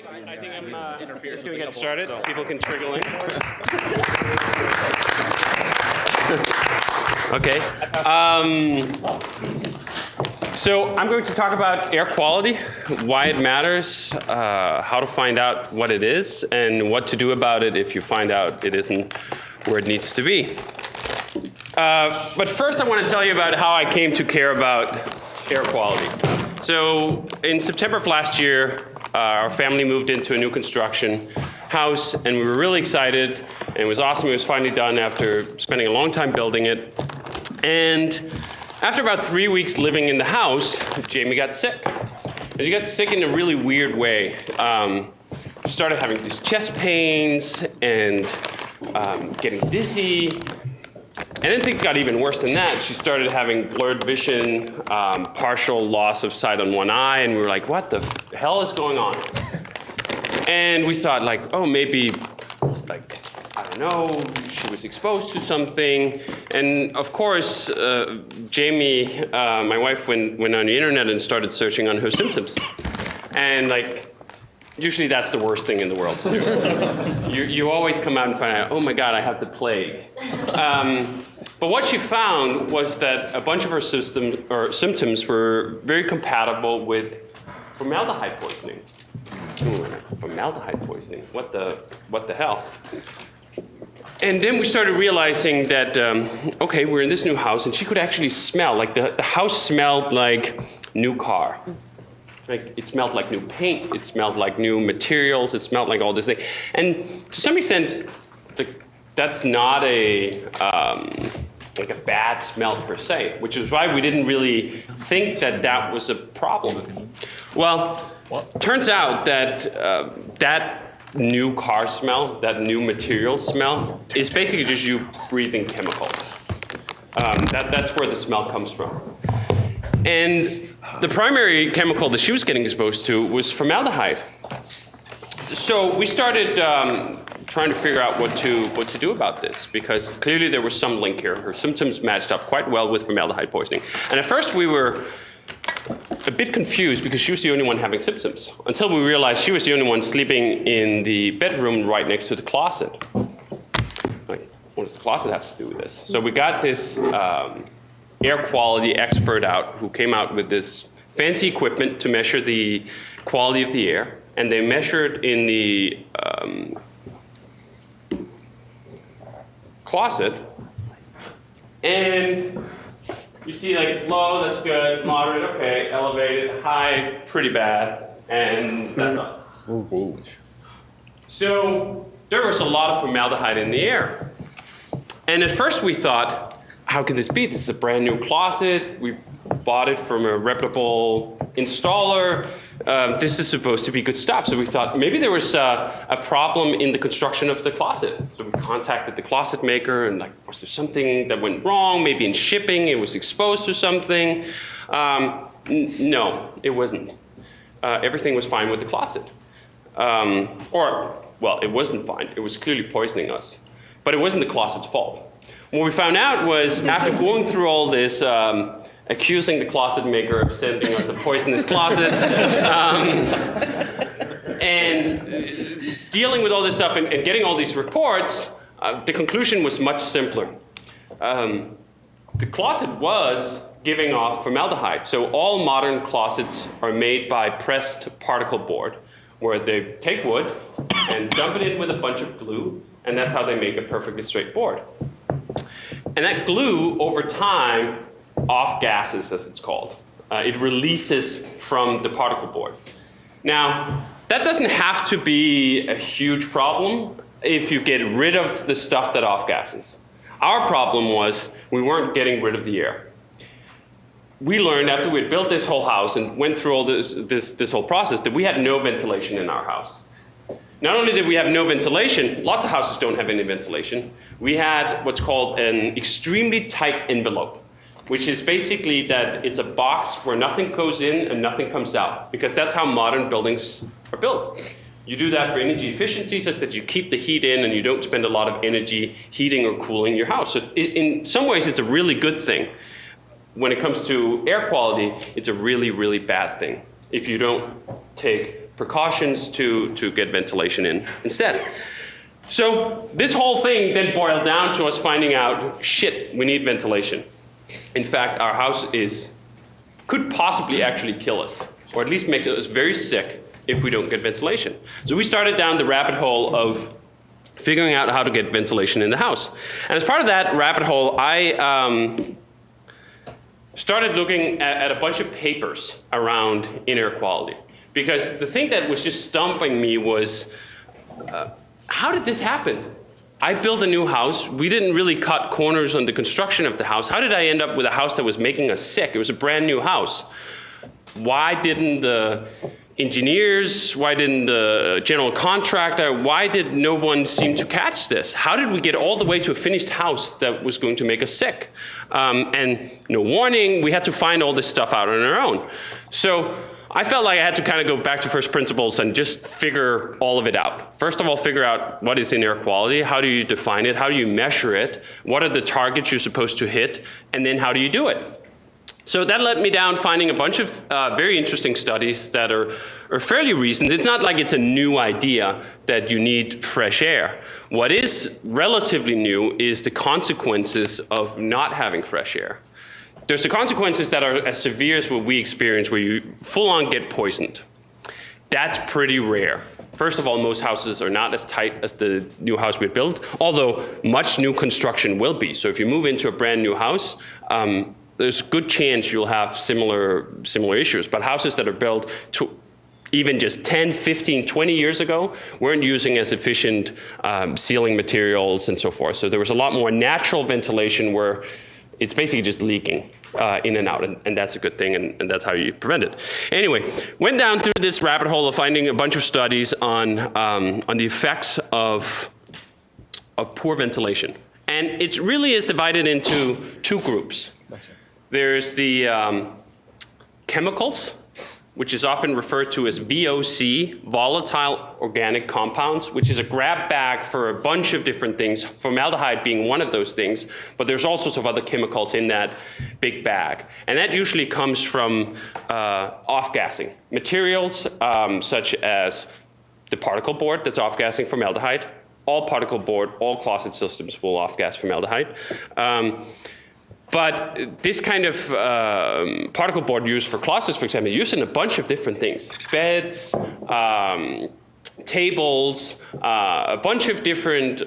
right, I think I'm going to get started. People can trickle in. Okay. So I'm going to talk about air quality, why it matters, how to find out what it is, and what to do about it if you find out it isn't where it needs to be. But first I want to tell you about how I came to care about air quality. So in September of last year, our family moved into a new construction house, and we were really excited, and it was awesome. It was finally done after spending a long time building it. And after about 3 weeks living in the house, Jamie got sick. And she got sick in a really weird way. She started having these chest pains and getting dizzy. And then things got even worse than that. She started having blurred vision, partial loss of sight on one eye, and we were like, what the hell is going on? And we thought, like, oh, maybe, like, I don't know, she was exposed to something. And of course, Jamie, my wife, went on the internet and started searching on her symptoms. And like, usually that's the worst thing in the world to do. You always come out and find out, oh my God, I have the plague. But what she found was that a bunch of her symptoms were very compatible with formaldehyde poisoning. Ooh, formaldehyde poisoning, what the hell? And then we started realizing that, okay, we're in this new house, and she could actually smell, like the house smelled like new car. Like, it smelled like new paint, it smelled like new materials, it smelled like all this thing. And to some extent, that's not like a bad smell per se, which is why we didn't really think that that was a problem. Well, turns out that that new car smell, that new material smell, is basically just you breathing chemicals. That's where the smell comes from. And the primary chemical that she was getting exposed to was formaldehyde. So we started trying to figure out what to do about this, because clearly there was some link here. Her symptoms matched up quite well with formaldehyde poisoning. And at first we were a bit confused because she was the only one having symptoms, until we realized she was the only one sleeping in the bedroom right next to the closet. Like, what does the closet have to do with this? So we got this air quality expert out who came out with this fancy equipment to measure the quality of the air, and they measured in the closet, and you see, like, it's low, that's good, moderate, okay, elevated, high, pretty bad, and that's us. Ooh. So there was a lot of formaldehyde in the air. And at first we thought, how can this be? This is a brand new closet. We bought it from a reputable installer. This is supposed to be good stuff. So we thought maybe there was a problem in the construction of the closet. So we contacted the closet maker and, like, was there something that went wrong? Maybe in shipping it was exposed to something. No, it wasn't. Everything was fine with the closet. Well, it wasn't fine. It was clearly poisoning us. But it wasn't the closet's fault. What we found out was, after going through all this, accusing the closet maker of sending us a poisonous closet, and dealing with all this stuff and getting all these reports, the conclusion was much simpler. The closet was giving off formaldehyde. So all modern closets are made by pressed particle board, where they take wood and dump it in with a bunch of glue, and that's how they make a perfectly straight board. And that glue, over time, off-gasses, as it's called. It releases from the particle board. Now, that doesn't have to be a huge problem if you get rid of the stuff that off-gasses. Our problem was we weren't getting rid of the air. We learned after we had built this whole house and went through all this whole process that we had no ventilation in our house. Not only did we have no ventilation, lots of houses don't have any ventilation, we had what's called an extremely tight envelope, which is basically that it's a box where nothing goes in and nothing comes out, because that's how modern buildings are built. You do that for energy efficiency, such that you keep the heat in and you don't spend a lot of energy heating or cooling your house. So in some ways, it's a really good thing. When it comes to air quality, it's a really, really bad thing if you don't take precautions to get ventilation in instead. So this whole thing then boiled down to us finding out, shit, we need ventilation. In fact, our house could possibly actually kill us, or at least makes us very sick if we don't get ventilation. So we started down the rabbit hole of figuring out how to get ventilation in the house. And as part of that rabbit hole, I started looking at a bunch of papers around in-air quality. Because the thing that was just stumping me was, how did this happen? I built a new house. We didn't really cut corners on the construction of the house. How did I end up with a house that was making us sick? It was a brand new house. Why didn't the engineers, why didn't the general contractor, why did no one seem to catch this? How did we get all the way to a finished house that was going to make us sick? And no warning, we had to find all this stuff out on our own. So I felt like I had to kind of go back to first principles and just figure all of it out. First of all, figure out what is in-air quality, how do you define it, how do you measure it, what are the targets you're supposed to hit, and then how do you do it? So that led me down finding a bunch of very interesting studies that are fairly recent. It's not like it's a new idea that you need fresh air. What is relatively new is the consequences of not having fresh air. There's the consequences that are as severe as what we experience, where you full-on get poisoned. That's pretty rare. First of all, most houses are not as tight as the new house we built, although much new construction will be. So if you move into a brand new house, there's a good chance you'll have similar issues. But houses that are built even just 10, 15, 20 years ago weren't using as efficient sealing materials and so forth. So there was a lot more natural ventilation where it's basically just leaking in and out, and that's a good thing, and that's how you prevent it. Anyway, went down through this rabbit hole of finding a bunch of studies on the effects of poor ventilation. And it really is divided into two groups. There's the chemicals, which is often referred to as VOC, volatile organic compounds, which is a grab bag for a bunch of different things, formaldehyde being one of those things, but there's all sorts of other chemicals in that big bag. And that usually comes from off-gassing. Materials such as the particle board that's off-gassing formaldehyde. All particle board, all closet systems will off-gas formaldehyde. But this kind of particle board used for closets, for example, used in a bunch of different things. Beds, tables, a bunch of different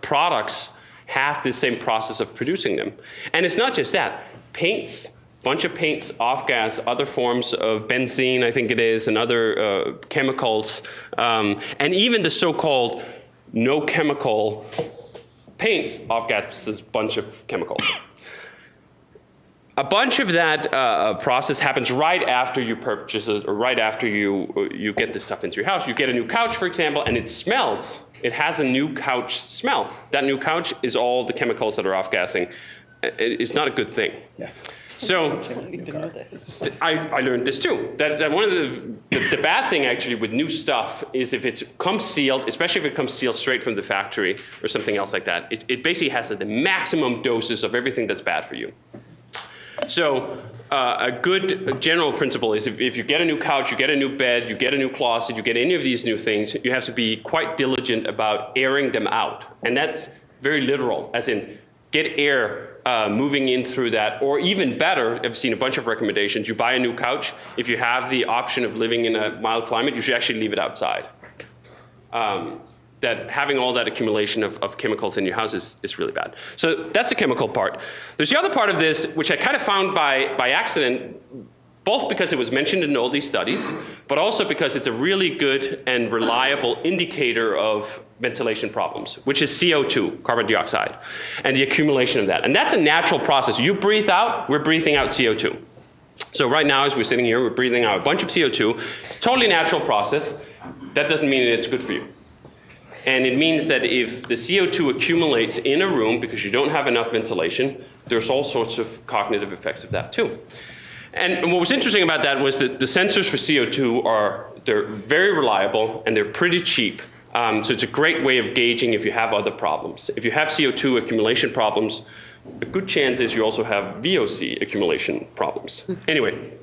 products have the same process of producing them. And it's not just that. Paints, bunch of paints, off-gas, other forms of benzene, I think it is, and other chemicals, and even the so-called no-chemical paints off-gases a bunch of chemicals. A bunch of that process happens right after you purchase it, or right after you get this stuff into your house. You get a new couch, for example, and it smells. It has a new couch smell. That new couch is all the chemicals that are off-gassing. It's not a good thing. Yeah. So I learned this too. That one of the bad thing actually with new stuff is if it comes sealed, especially if it comes sealed straight from the factory or something else like that, it basically has the maximum doses of everything that's bad for you. So a good general principle is if you get a new couch, you get a new bed, you get a new closet, you get any of these new things, you have to be quite diligent about airing them out. And that's very literal, as in get air moving in through that, or even better, I've seen a bunch of recommendations. You buy a new couch. If you have the option of living in a mild climate, you should actually leave it outside. That having all that accumulation of chemicals in your house is really bad. So that's the chemical part. There's the other part of this, which I kind of found by accident, both because it was mentioned in all these studies, but also because it's a really good and reliable indicator of ventilation problems, which is CO2, carbon dioxide, and the accumulation of that. And that's a natural process. You breathe out, we're breathing out CO2. So right now, as we're sitting here, we're breathing out a bunch of CO2. Totally natural process. That doesn't mean that it's good for you. And it means that if the CO2 accumulates in a room because you don't have enough ventilation, there's all sorts of cognitive effects of that too. And what was interesting about that was that the sensors for CO2 they're very reliable and they're pretty cheap. So it's a great way of gauging if you have other problems. If you have CO2 accumulation problems, a good chance is you also have VOC accumulation problems. Anyway,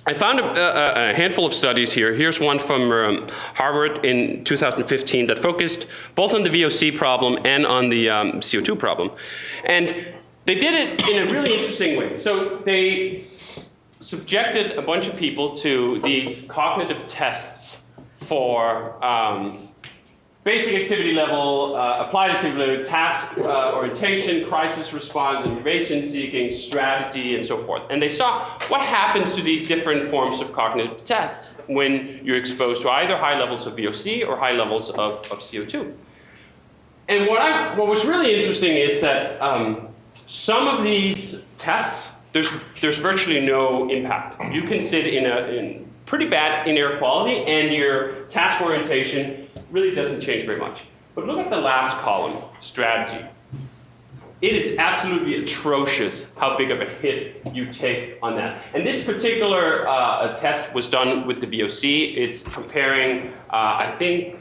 I found a handful of studies here. Here's one from Harvard in 2015 that focused both on the VOC problem and on the CO2 problem. And they did it in a really interesting way. So they subjected a bunch of people to these cognitive tests for basic activity level, applied activity level, task orientation, crisis response, information seeking, strategy, and so forth. And they saw what happens to these different forms of cognitive tests when you're exposed to either high levels of VOC or high levels of CO2. And what was really interesting is that some of these tests, there's virtually no impact. You can sit in pretty bad in air quality, and your task orientation really doesn't change very much. But look at the last column, strategy. It is absolutely atrocious how big of a hit you take on that. And this particular test was done with the VOC. It's comparing, I think,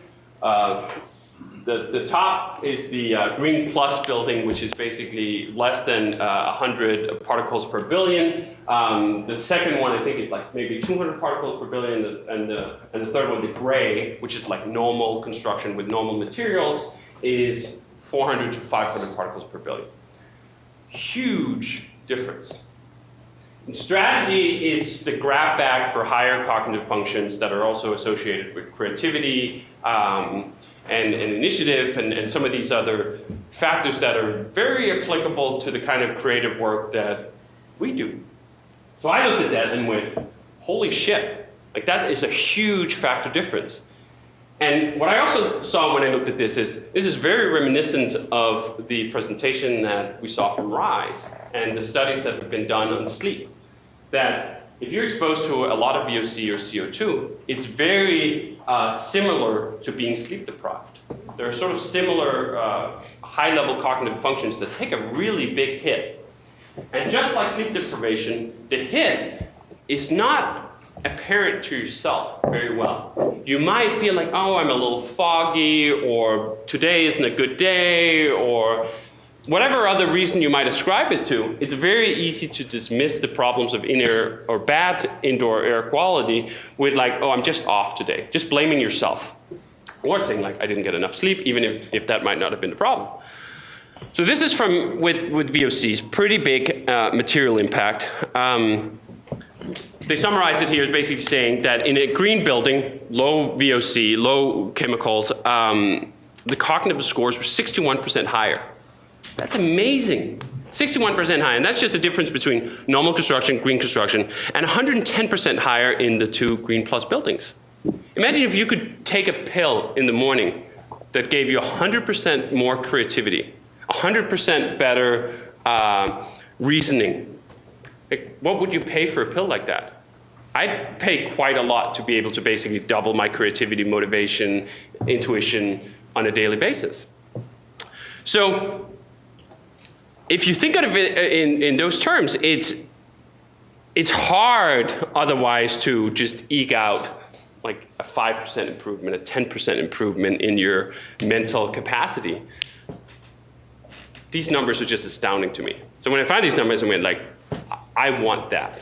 the top is the green plus building, which is basically less than 100 particles per billion. The second one, I think, is like maybe 200 particles per billion, and the third one, the gray, which is like normal construction with normal materials, is 400 to 500 particles per billion. Huge difference. And strategy is the grab bag for higher cognitive functions that are also associated with creativity, and initiative, and some of these other factors that are very applicable to the kind of creative work that we do. So I looked at that and went, holy shit, like that is a huge factor difference. And what I also saw when I looked at this is very reminiscent of the presentation that we saw from RISE and the studies that have been done on sleep. That if you're exposed to a lot of VOC or CO2, it's very similar to being sleep deprived. There are sort of similar high-level cognitive functions that take a really big hit. And just like sleep deprivation, the hit is not apparent to yourself very well. You might feel like, oh, I'm a little foggy, or today isn't a good day, or whatever other reason you might ascribe it to. It's very easy to dismiss the problems of in-air or bad indoor air quality with like, oh, I'm just off today, just blaming yourself. Or saying like, I didn't get enough sleep, even if that might not have been the problem. So this is from, with VOCs, pretty big material impact. They summarize it here as basically saying that in a green building, low VOC, low chemicals, the cognitive scores were 61% higher. That's amazing. 61% higher, and that's just the difference between normal construction, green construction, and 110% higher in the two green plus buildings. Imagine if you could take a pill in the morning that gave you 100% more creativity, 100% better reasoning. Like, what would you pay for a pill like that? I'd pay quite a lot to be able to basically double my creativity, motivation, intuition on a daily basis. So if you think of it in those terms, it's hard otherwise to just eke out like a 5% improvement, a 10% improvement in your mental capacity. These numbers are just astounding to me. So when I find these numbers, I went like, I want that.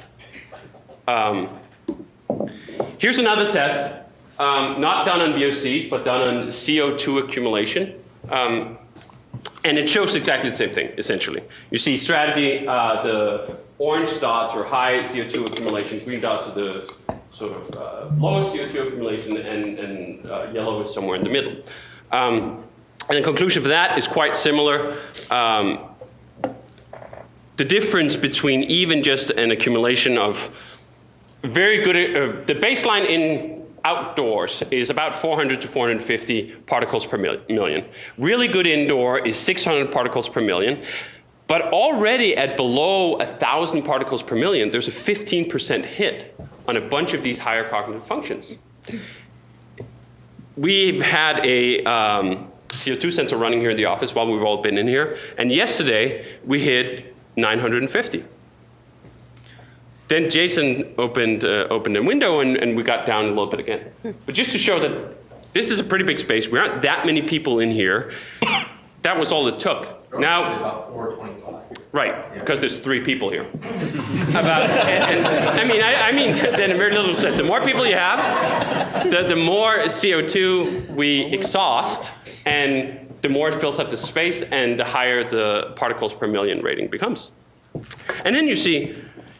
Here's another test, not done on VOCs, but done on CO2 accumulation. And it shows exactly the same thing, essentially. You see strategy, the orange dots are high CO2 accumulation, green dots are the sort of lowest CO2 accumulation, and yellow is somewhere in the middle. And the conclusion for that is quite similar. The difference between even just an accumulation of very good, the baseline in outdoors is about 400 to 450 particles per million. Really good indoor is 600 particles per million. But already at below 1,000 particles per million, there's a 15% hit on a bunch of these higher cognitive functions. We've had a CO2 sensor running here in the office while we've all been in here. And yesterday, we hit 950. Then Jason opened a window and we got down a little bit again. But just to show that this is a pretty big space, we aren't that many people in here. That was all it took. Now, about 425. right, because there's 3 people here. I mean, then very little said. The more people you have, the more CO2 we exhaust, and the more it fills up the space, and the higher the particles per million rating becomes. And then you see,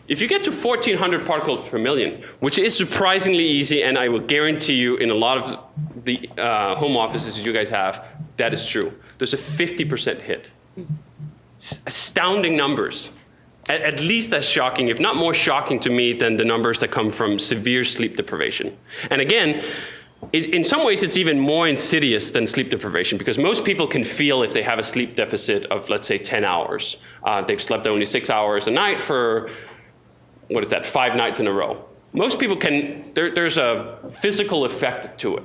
if you get to 1,400 particles per million, which is surprisingly easy, and I will guarantee you in a lot of the home offices you guys have, that is true. There's a 50% hit. Astounding numbers. At least as shocking, if not more shocking to me than the numbers that come from severe sleep deprivation. And again, in some ways it's even more insidious than sleep deprivation, because most people can feel if they have a sleep deficit of, let's say, 10 hours. They've slept only 6 hours a night for, 5 nights in a row. Most people can, there's a physical effect to it.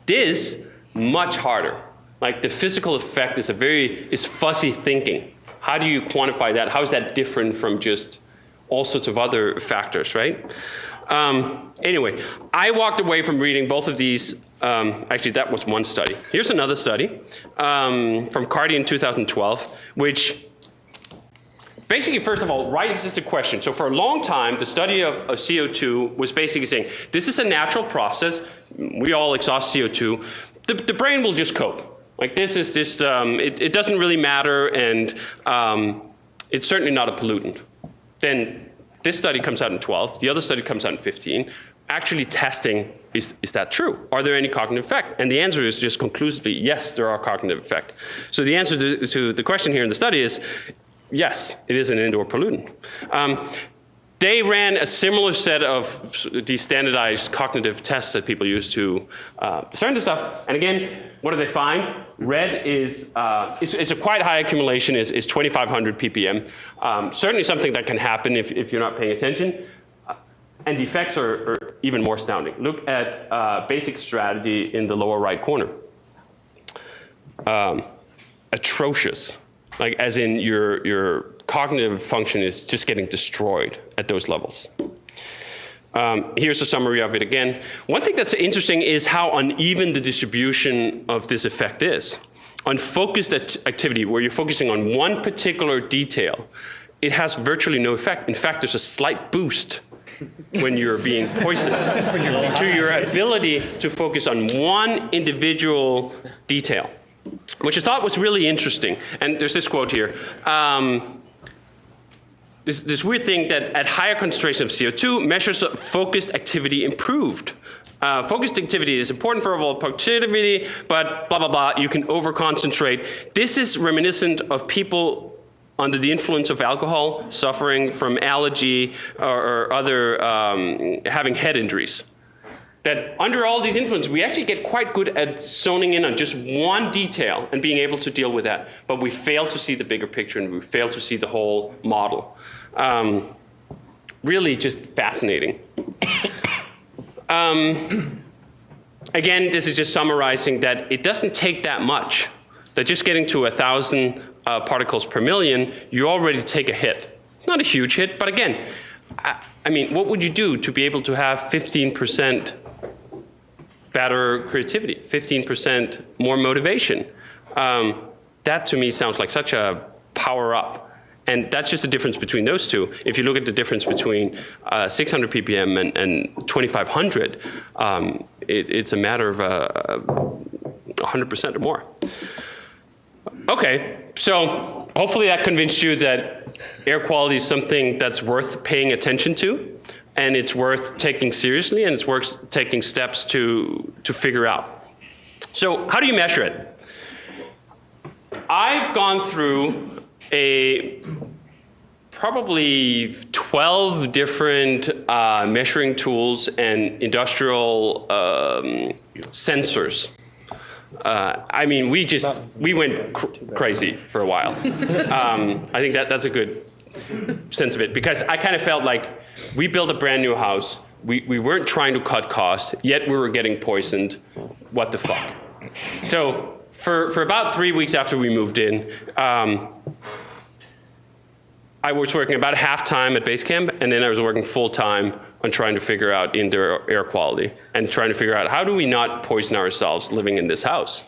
This, much harder. Like the physical effect is fuzzy thinking. How do you quantify that? How is that different from just all sorts of other factors, right? Anyway, I walked away from reading both of these. Actually, that was one study. Here's another study from Cardi in 2012, which basically, first of all, raises the question. So for a long time, the study of CO2 was basically saying, this is a natural process. We all exhaust CO2. The brain will just cope. Like this is this, it doesn't really matter, and it's certainly not a pollutant. Then this study comes out in 12, the other study comes out in 15, actually testing, is that true? Are there any cognitive effect? And the answer is just conclusively, yes, there are cognitive effect. So the answer to the question here in the study is, yes, it is an indoor pollutant. They ran a similar set of these standardized cognitive tests that people use to discern this stuff. And again, what do they find? Red is a quite high accumulation, is 2,500 ppm. Certainly something that can happen if you're not paying attention. And the effects are even more astounding. Look at basic strategy in the lower right corner. Atrocious, like as in your cognitive function is just getting destroyed at those levels. Here's a summary of it again. One thing that's interesting is how uneven the distribution of this effect is. On focused activity, where you're focusing on one particular detail, it has virtually no effect. In fact, there's a slight boost when you're being poisoned to your ability to focus on one individual detail, which I thought was really interesting. And there's this quote here. This weird thing that at higher concentration of CO2, measures of focused activity improved. Focused activity is important for overall productivity, but blah, blah, blah, you can over-concentrate. This is reminiscent of people under the influence of alcohol, suffering from allergy or other, having head injuries. That under all these influences, we actually get quite good at zoning in on just one detail and being able to deal with that. But we fail to see the bigger picture, and we fail to see the whole model. Really just fascinating. Again, this is just summarizing that it doesn't take that much. That just getting to 1,000 particles per million, you already take a hit. It's not a huge hit, but again, I mean, what would you do to be able to have 15% better creativity, 15% more motivation? That to me sounds like such a power up. And that's just the difference between those two. If you look at the difference between 600 ppm and 2,500, it's a matter of 100% or more. Okay, so hopefully that convinced you that air quality is something that's worth paying attention to, and it's worth taking seriously, and it's worth taking steps to figure out. So how do you measure it? I've gone through probably 12 different measuring tools and industrial sensors. I mean, we went crazy for a while. I think that's a good sense of it, because I kind of felt like we built a brand new house. We weren't trying to cut costs, yet we were getting poisoned. What the fuck? So for about 3 weeks after we moved in, I was working about half-time at Basecamp, and then I was working full-time on trying to figure out indoor air quality and trying to figure out how do we not poison ourselves living in this house.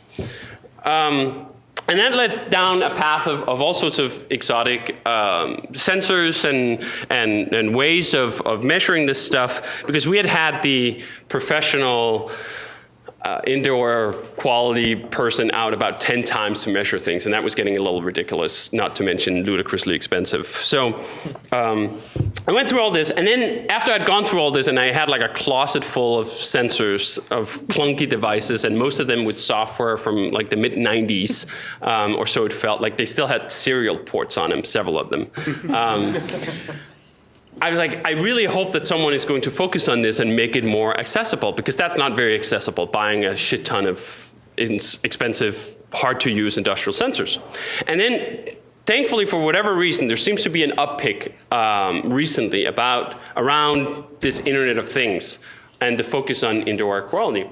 And that led down a path of all sorts of exotic sensors and ways of measuring this stuff, because we had the professional indoor quality person out about 10 times to measure things, and that was getting a little ridiculous, not to mention ludicrously expensive. So I went through all this, and then after I'd gone through all this, and I had like a closet full of sensors, of clunky devices, and most of them with software from like the mid-90s, or so it felt like. They still had serial ports on them, several of them. I was like, I really hope that someone is going to focus on this and make it more accessible, because that's not very accessible, buying a shit ton of expensive, hard-to-use industrial sensors. And then, thankfully, for whatever reason, there seems to be an uptick recently around this Internet of Things and the focus on indoor air quality.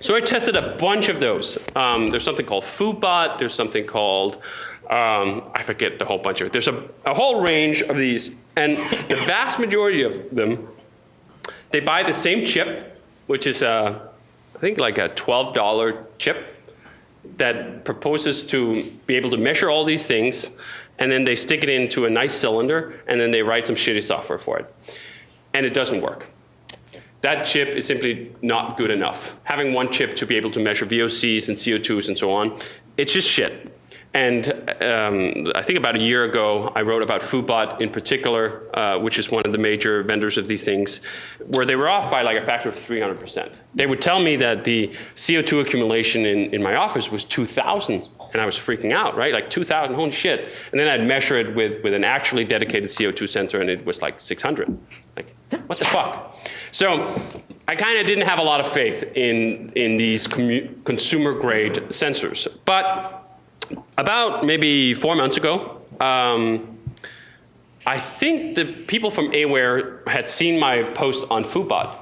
So I tested a bunch of those. There's something called FoodBot. There's something called, I forget the whole bunch of it. There's a whole range of these. And the vast majority of them, they buy the same chip, which is, I think, like a $12 chip that proposes to be able to measure all these things, and then they stick it into a nice cylinder, and then they write some shitty software for it. And it doesn't work. That chip is simply not good enough. Having one chip to be able to measure VOCs and CO2s and so on, it's just shit. And I think about a year ago, I wrote about FoodBot in particular, which is one of the major vendors of these things, where they were off by like a factor of 300%. They would tell me that the CO2 accumulation in my office was 2,000, and I was freaking out, right? Like 2,000, holy shit. And then I'd measure it with an actually dedicated CO2 sensor, and it was like 600. Like, what the fuck? So I kind of didn't have a lot of faith in these consumer-grade sensors. But about maybe 4 months ago, I think the people from HeyWhere had seen my post on FoodBot,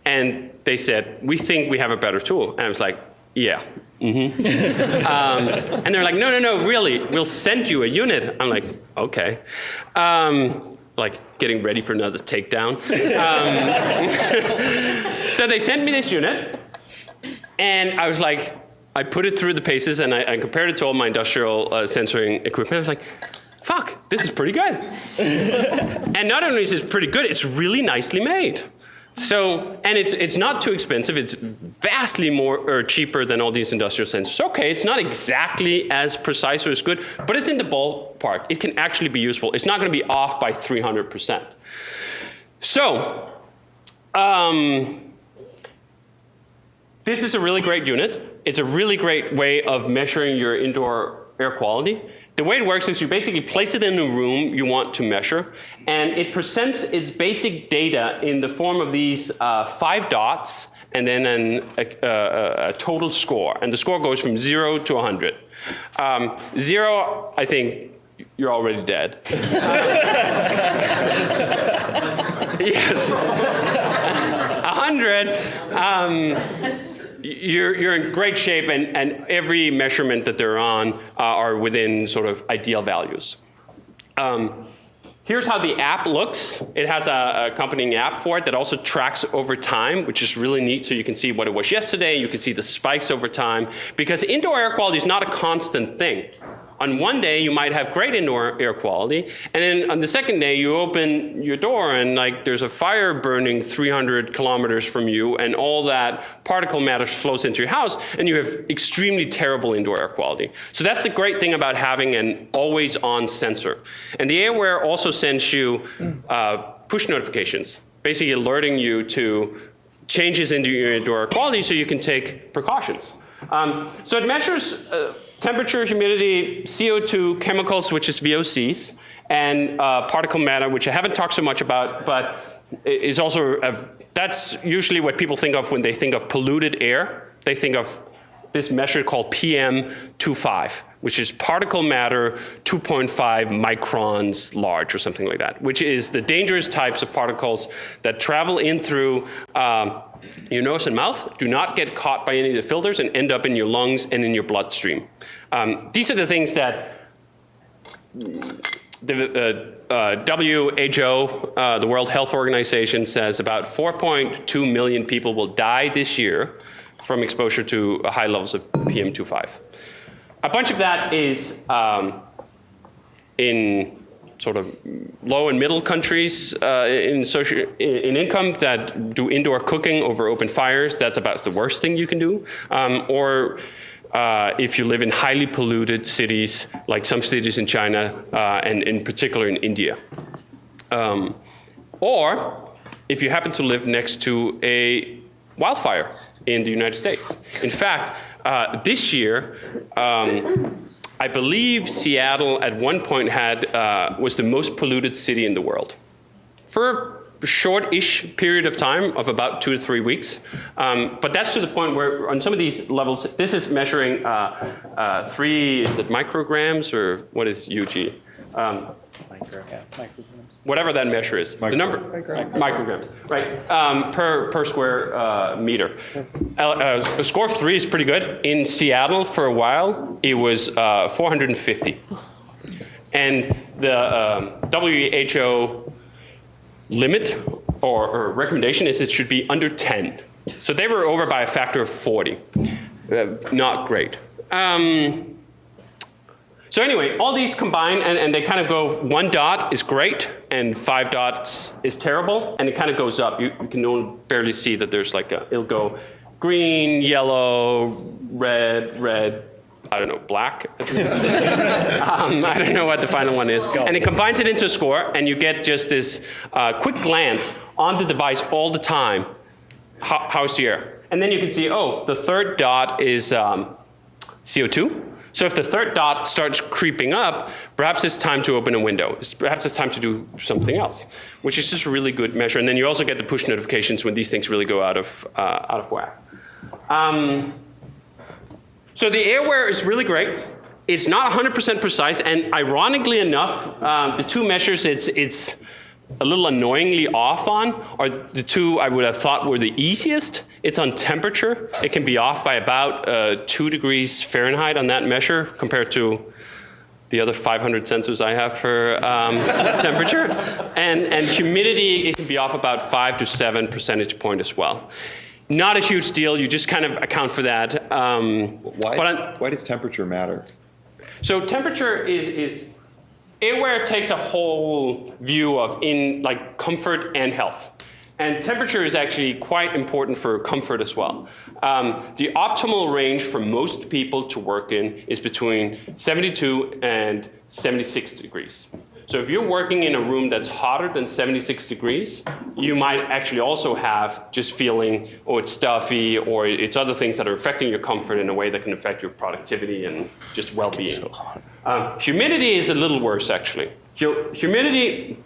and they said, we think we have a better tool. And I was like, yeah. Mm-hmm. And they're like, no, really, we'll send you a unit. I'm like, okay. Like getting ready for another takedown. So they sent me this unit, and I was like, I put it through the paces, and I compared it to all my industrial sensoring equipment. I was like, fuck, this is pretty good. And not only is it pretty good, it's really nicely made. So, and it's not too expensive. It's vastly more or cheaper than all these industrial sensors. Okay, it's not exactly as precise or as good, but it's in the ballpark. It can actually be useful. It's not going to be off by 300%. So, this is a really great unit. It's a really great way of measuring your indoor air quality. The way it works is you basically place it in a room you want to measure, and it presents its basic data in the form of these 5 dots and then a total score. And the score goes from 0 to 100. 0, I think you're already dead. Yes. 100, you're in great shape, and every measurement that they're on are within sort of ideal values. Here's how the app looks. It has a accompanying app for it that also tracks over time, which is really neat. So you can see what it was yesterday. You can see the spikes over time, because indoor air quality is not a constant thing. On one day, you might have great indoor air quality, and then on the second day, you open your door and like there's a fire burning 300 kilometers from you, and all that particle matter flows into your house, and you have extremely terrible indoor air quality. So that's the great thing about having an always-on sensor. And the HeyWhere also sends you push notifications, basically alerting you to changes in your indoor air quality so you can take precautions. So it measures temperature, humidity, CO2, chemicals, which is VOCs, and particle matter, which I haven't talked so much about, but is also, that's usually what people think of when they think of polluted air. They think of this measure called PM2.5, which is particle matter 2.5 microns large or something like that, which is the dangerous types of particles that travel in through your nose and mouth, do not get caught by any of the filters, and end up in your lungs and in your bloodstream. These are the things that the WHO, the World Health Organization, says about 4.2 million people will die this year from exposure to high levels of PM2.5. A bunch of that is in sort of low and middle countries in income that do indoor cooking over open fires. That's about the worst thing you can do. Or if you live in highly polluted cities, like some cities in China, and in particular in India. Or if you happen to live next to a wildfire in the United States. In fact, this year, I believe Seattle at one point was the most polluted city in the world for a short-ish period of time of about 2 to 3 weeks. But that's to the point where on some of these levels, this is measuring is it micrograms or what is UG? Micrograms. Whatever that measure is. The number, micrograms, right, per square meter. A score of 3 is pretty good. In Seattle, for a while, it was 450. And the WHO limit or recommendation is it should be under 10. So they were over by a factor of 40. Not great. So anyway, all these combine, and they kind of go, 1 dot is great, and 5 dots is terrible, and it kind of goes up. You can barely see that there's like it'll go green, yellow, red, I don't know, black? I don't know what the final one is. And it combines it into a score, and you get just this quick glance on the device all the time. How's the air? And then you can see, oh, the 3rd dot is CO2. So if the 3rd dot starts creeping up, perhaps it's time to open a window. Perhaps it's time to do something else, which is just a really good measure. And then you also get the push notifications when these things really go out of whack. So the HeyWhere is really great. It's not 100% precise, and ironically enough, the 2 measures it's a little annoyingly off on are the 2 I would have thought were the easiest. It's on temperature. It can be off by about 2 degrees Fahrenheit on that measure compared to the other 500 sensors I have for temperature. And humidity, it can be off about 5 to 7 percentage point as well. Not a huge deal. You just kind of account for that. Why does temperature matter? So temperature is HeyWhere takes a whole view of comfort and health. And temperature is actually quite important for comfort as well. The optimal range for most people to work in is between 72 and 76 degrees. So if you're working in a room that's hotter than 76 degrees, you might actually also have just feeling, oh, it's stuffy, or it's other things that are affecting your comfort in a way that can affect your productivity and just well-being. It's so hot. Humidity is a little worse, actually. Humidity,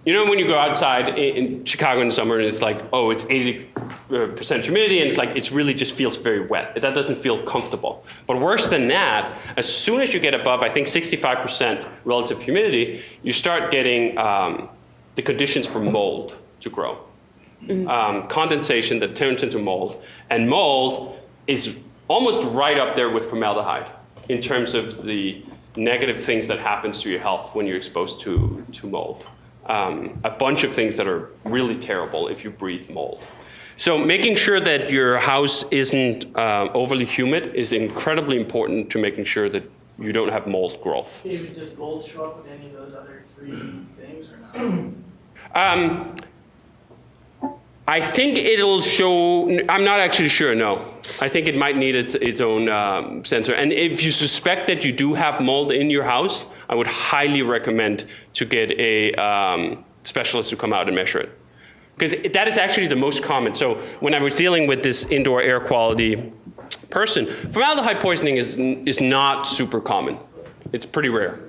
you know when you go outside in Chicago in the summer and it's like, oh, it's 80% humidity, and it's like, it really just feels very wet. That doesn't feel comfortable. But worse than that, as soon as you get above, I think 65% relative humidity, you start getting the conditions for mold to grow. Condensation that turns into mold. And mold is almost right up there with formaldehyde in terms of the negative things that happens to your health when you're exposed to mold. A bunch of things that are really terrible if you breathe mold. So making sure that your house isn't overly humid is incredibly important to making sure that you don't have mold growth. Does mold show up with any of those other 3 things or not? I think it'll show, I'm not actually sure, no. I think it might need its own sensor. And if you suspect that you do have mold in your house, I would highly recommend to get a specialist to come out and measure it. Because that is actually the most common. So when I was dealing with this indoor air quality person, formaldehyde poisoning is not super common. It's pretty rare.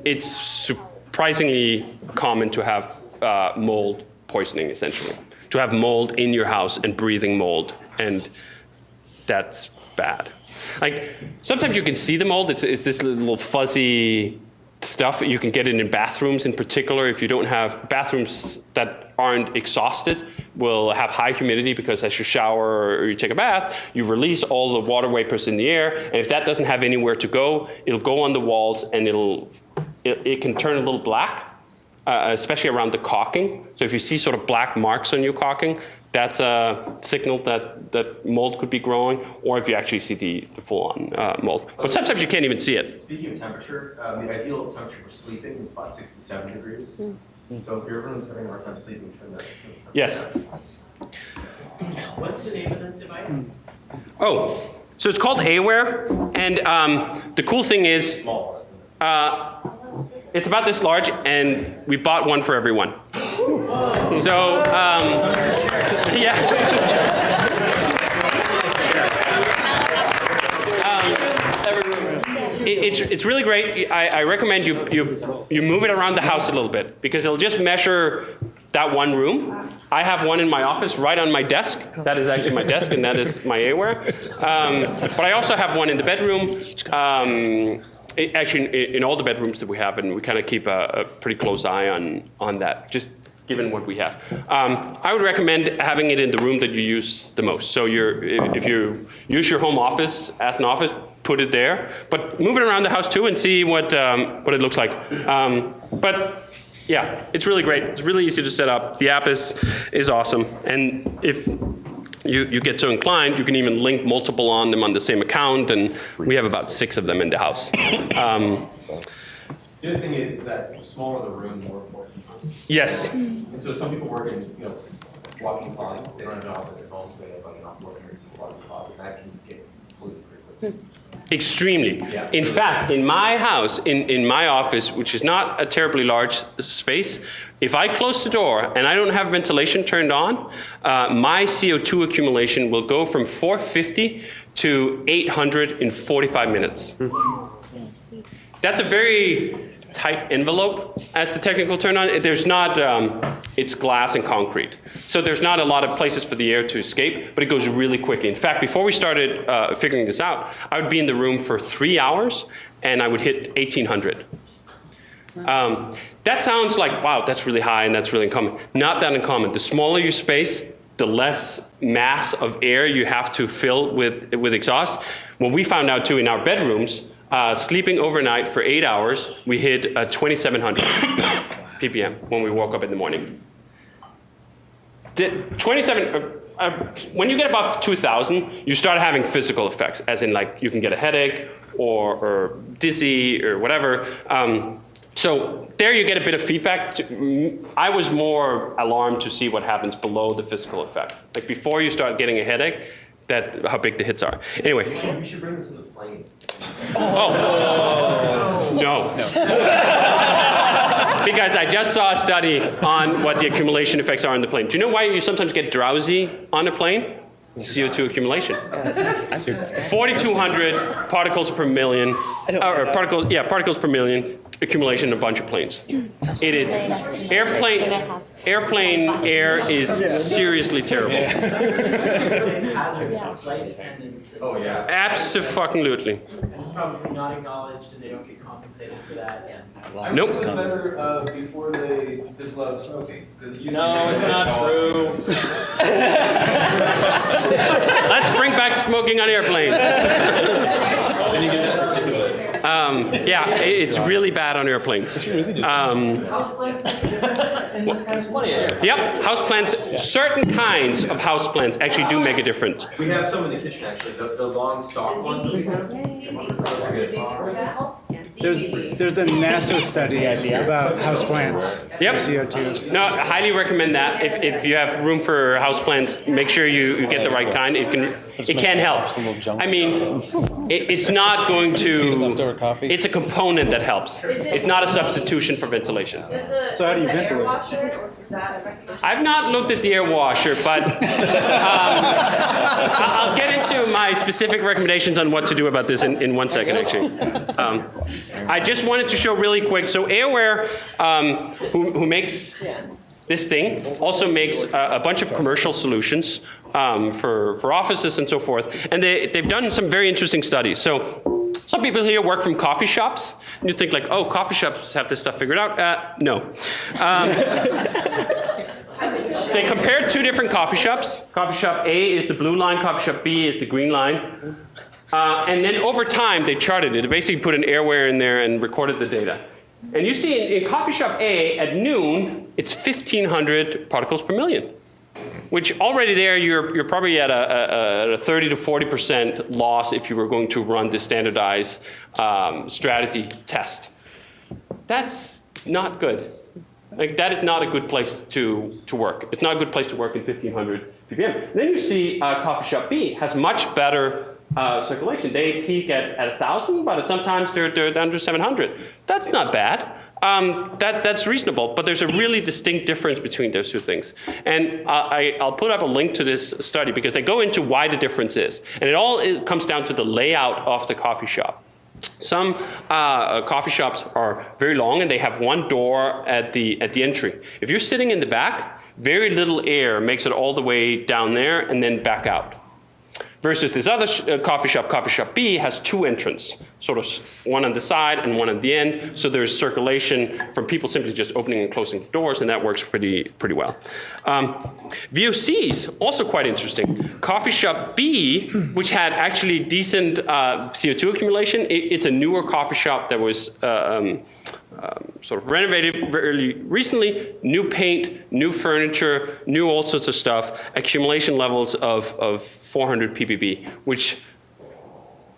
It's surprisingly common to have mold poisoning, essentially. To have mold in your house and breathing mold, and that's bad. Like, sometimes you can see the mold. It's this little fuzzy stuff. You can get it in bathrooms in particular. If you don't have bathrooms that aren't exhausted, will have high humidity because as you shower or you take a bath, you release all the water vapors in the air, and if that doesn't have anywhere to go, it'll go on the walls and it can turn a little black. especially around the caulking. So if you see sort of black marks on your caulking, that's a signal that mold could be growing, or if you actually see the full-on mold. But sometimes you can't even see it. Speaking of temperature, the ideal temperature for sleeping is about 67 degrees. So if your room's having a hard time sleeping, turn that. Yes. What's the name of the device? Oh, so it's called HeyWhere, and the cool thing is, Small. it's about this large, and we bought one for everyone. So, yeah. It's really great. I recommend you move it around the house a little bit, because it'll just measure that one room. I have one in my office right on my desk. That is actually my desk, and that is my HeyWhere. But I also have one in the bedroom. Actually, in all the bedrooms that we have, and we kind of keep a pretty close eye on that, just given what we have. I would recommend having it in the room that you use the most. So if you use your home office as an office, put it there. But move it around the house too and see what it looks like. But yeah, it's really great. It's really easy to set up. The app is awesome. And if you get so inclined, you can even link multiple on them on the same account, and we have about 6 of them in the house. The other thing is that the smaller the room, the more important. Yes. And so some people work in, walk-in closets. They don't have an office at home, so they have like an off-working closet. That can get polluted pretty quickly. Extremely. Yeah. In fact, in my house, in my office, which is not a terribly large space, if I close the door and I don't have ventilation turned on, my CO2 accumulation will go from 450 to 800 in 45 minutes. That's a very tight envelope, as the technical term on. There's not, it's glass and concrete. So there's not a lot of places for the air to escape, but it goes really quickly. In fact, before we started figuring this out, I would be in the room for 3 hours, and I would hit 1,800. That sounds like, wow, that's really high and that's really uncommon. Not that uncommon. The smaller your space, the less mass of air you have to fill with exhaust. What we found out too in our bedrooms, sleeping overnight for 8 hours, we hit 2,700 ppm when we woke up in the morning. When you get above 2,000, you start having physical effects, as in like you can get a headache or dizzy or whatever. So there you get a bit of feedback. I was more alarmed to see what happens below the physical effects. Like before you start getting a headache, how big the hits are. Anyway. You should bring this to the plane. Oh. No. Because I just saw a study on what the accumulation effects are on the plane. Do you know why you sometimes get drowsy on a plane? CO2 accumulation. 4,200 particles per million, particles per million accumulation in a bunch of planes. It is airplane air is seriously terrible. Oh yeah. Absolutely. It's probably not acknowledged, and they don't get compensated for that. Nope. It was better before they disallowed smoking. No, it's not true. Let's bring back smoking on airplanes. Yeah, it's really bad on airplanes. Yep, houseplants, certain kinds of houseplants actually do make a difference. We have some in the kitchen actually, the long stalk ones. There's a NASA study about houseplants. Yep. CO2. No, I highly recommend that. If you have room for houseplants, make sure you get the right kind. It can help. I mean, it's not going to. It's a component that helps. It's not a substitution for ventilation. So how do you ventilate? I've not looked at the air washer, but I'll get into my specific recommendations on what to do about this in 1 second, actually. I just wanted to show really quick. So HeyWhere, who makes this thing, also makes a bunch of commercial solutions for offices and so forth. And they've done some very interesting studies. So some people here work from coffee shops. And you think like, oh, coffee shops have this stuff figured out. No. They compared 2 different coffee shops. Coffee shop A is the blue line, coffee shop B is the green line. And then over time, they charted it. They basically put an HeyWhere in there and recorded the data. And you see in coffee shop A at noon, it's 1,500 particles per million, which already there you're probably at a 30 to 40% loss if you were going to run the standardized strategy test. That's not good. Like, that is not a good place to work. It's not a good place to work in 1,500 ppm. Then you see coffee shop B has much better circulation. They peak at 1,000, but sometimes they're under 700. That's not bad. That's reasonable, but there's a really distinct difference between those two things. And I'll put up a link to this study because they go into why the difference is. And it comes down to the layout of the coffee shop. Some coffee shops are very long and they have one door at the entry. If you're sitting in the back, very little air makes it all the way down there and then back out. Versus this other coffee shop B, has two entrances, sort of one on the side and one at the end. So there's circulation from people simply just opening and closing the doors, and that works pretty well. VOCs, also quite interesting. Coffee shop B, which had actually decent CO2 accumulation, it's a newer coffee shop that was sort of renovated very recently, new paint, new furniture, new all sorts of stuff, accumulation levels of 400 ppb, which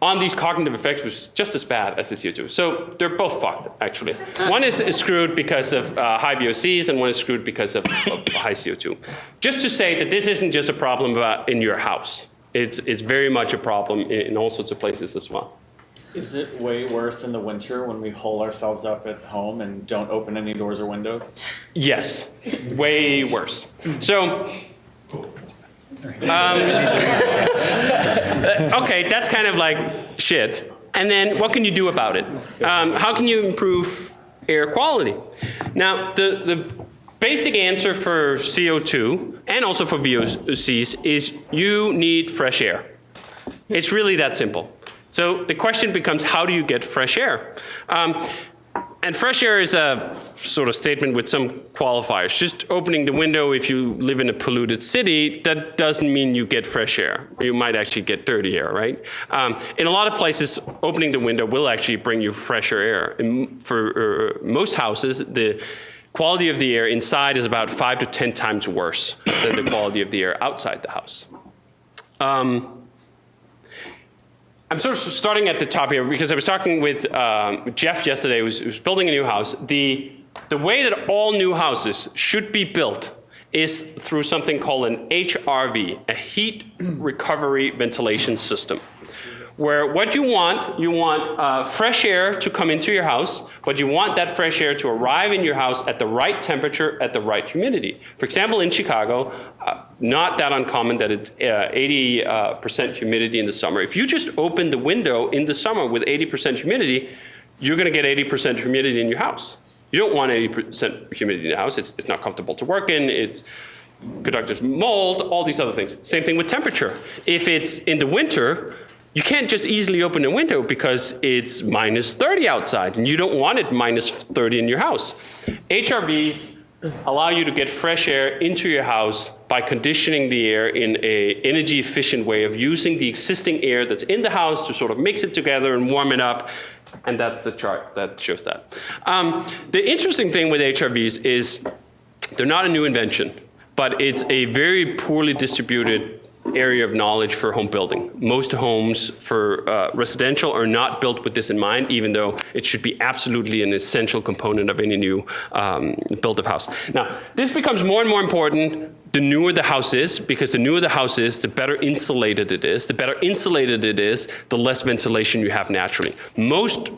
on these cognitive effects was just as bad as the CO2. So they're both fucked, actually. One is screwed because of high VOCs, and one is screwed because of high CO2. Just to say that this isn't just a problem in your house. It's very much a problem in all sorts of places as well. Is it way worse in the winter when we hole ourselves up at home and don't open any doors or windows? Yes, way worse. So, okay, that's kind of like shit. And then what can you do about it? How can you improve air quality? Now, the basic answer for CO2 and also for VOCs is you need fresh air. It's really that simple. So the question becomes, how do you get fresh air? And fresh air is a sort of statement with some qualifiers. Just opening the window if you live in a polluted city, that doesn't mean you get fresh air. You might actually get dirty air, right? In a lot of places, opening the window will actually bring you fresher air. And for most houses, the quality of the air inside is about 5 to 10 times worse than the quality of the air outside the house. I'm sort of starting at the top here because I was talking with Jeff yesterday, who was building a new house. The way that all new houses should be built is through something called an HRV, a heat recovery ventilation system. Where what you want fresh air to come into your house, but you want that fresh air to arrive in your house at the right temperature, at the right humidity. For example, in Chicago, not that uncommon that it's 80% humidity in the summer. If you just open the window in the summer with 80% humidity, you're going to get 80% humidity in your house. You don't want 80% humidity in the house. It's not comfortable to work in. It's conductive mold, all these other things. Same thing with temperature. If it's in the winter, you can't just easily open a window because it's minus 30 outside, and you don't want it minus 30 in your house. HRVs allow you to get fresh air into your house by conditioning the air in an energy efficient way of using the existing air that's in the house to sort of mix it together and warm it up. And that's the chart that shows that. The interesting thing with HRVs is they're not a new invention, but it's a very poorly distributed area of knowledge for home building. Most homes for residential are not built with this in mind, even though it should be absolutely an essential component of any new built of house. Now, this becomes more and more important the newer the house is, because the newer the house is, the better insulated it is. The better insulated it is, the less ventilation you have naturally. Most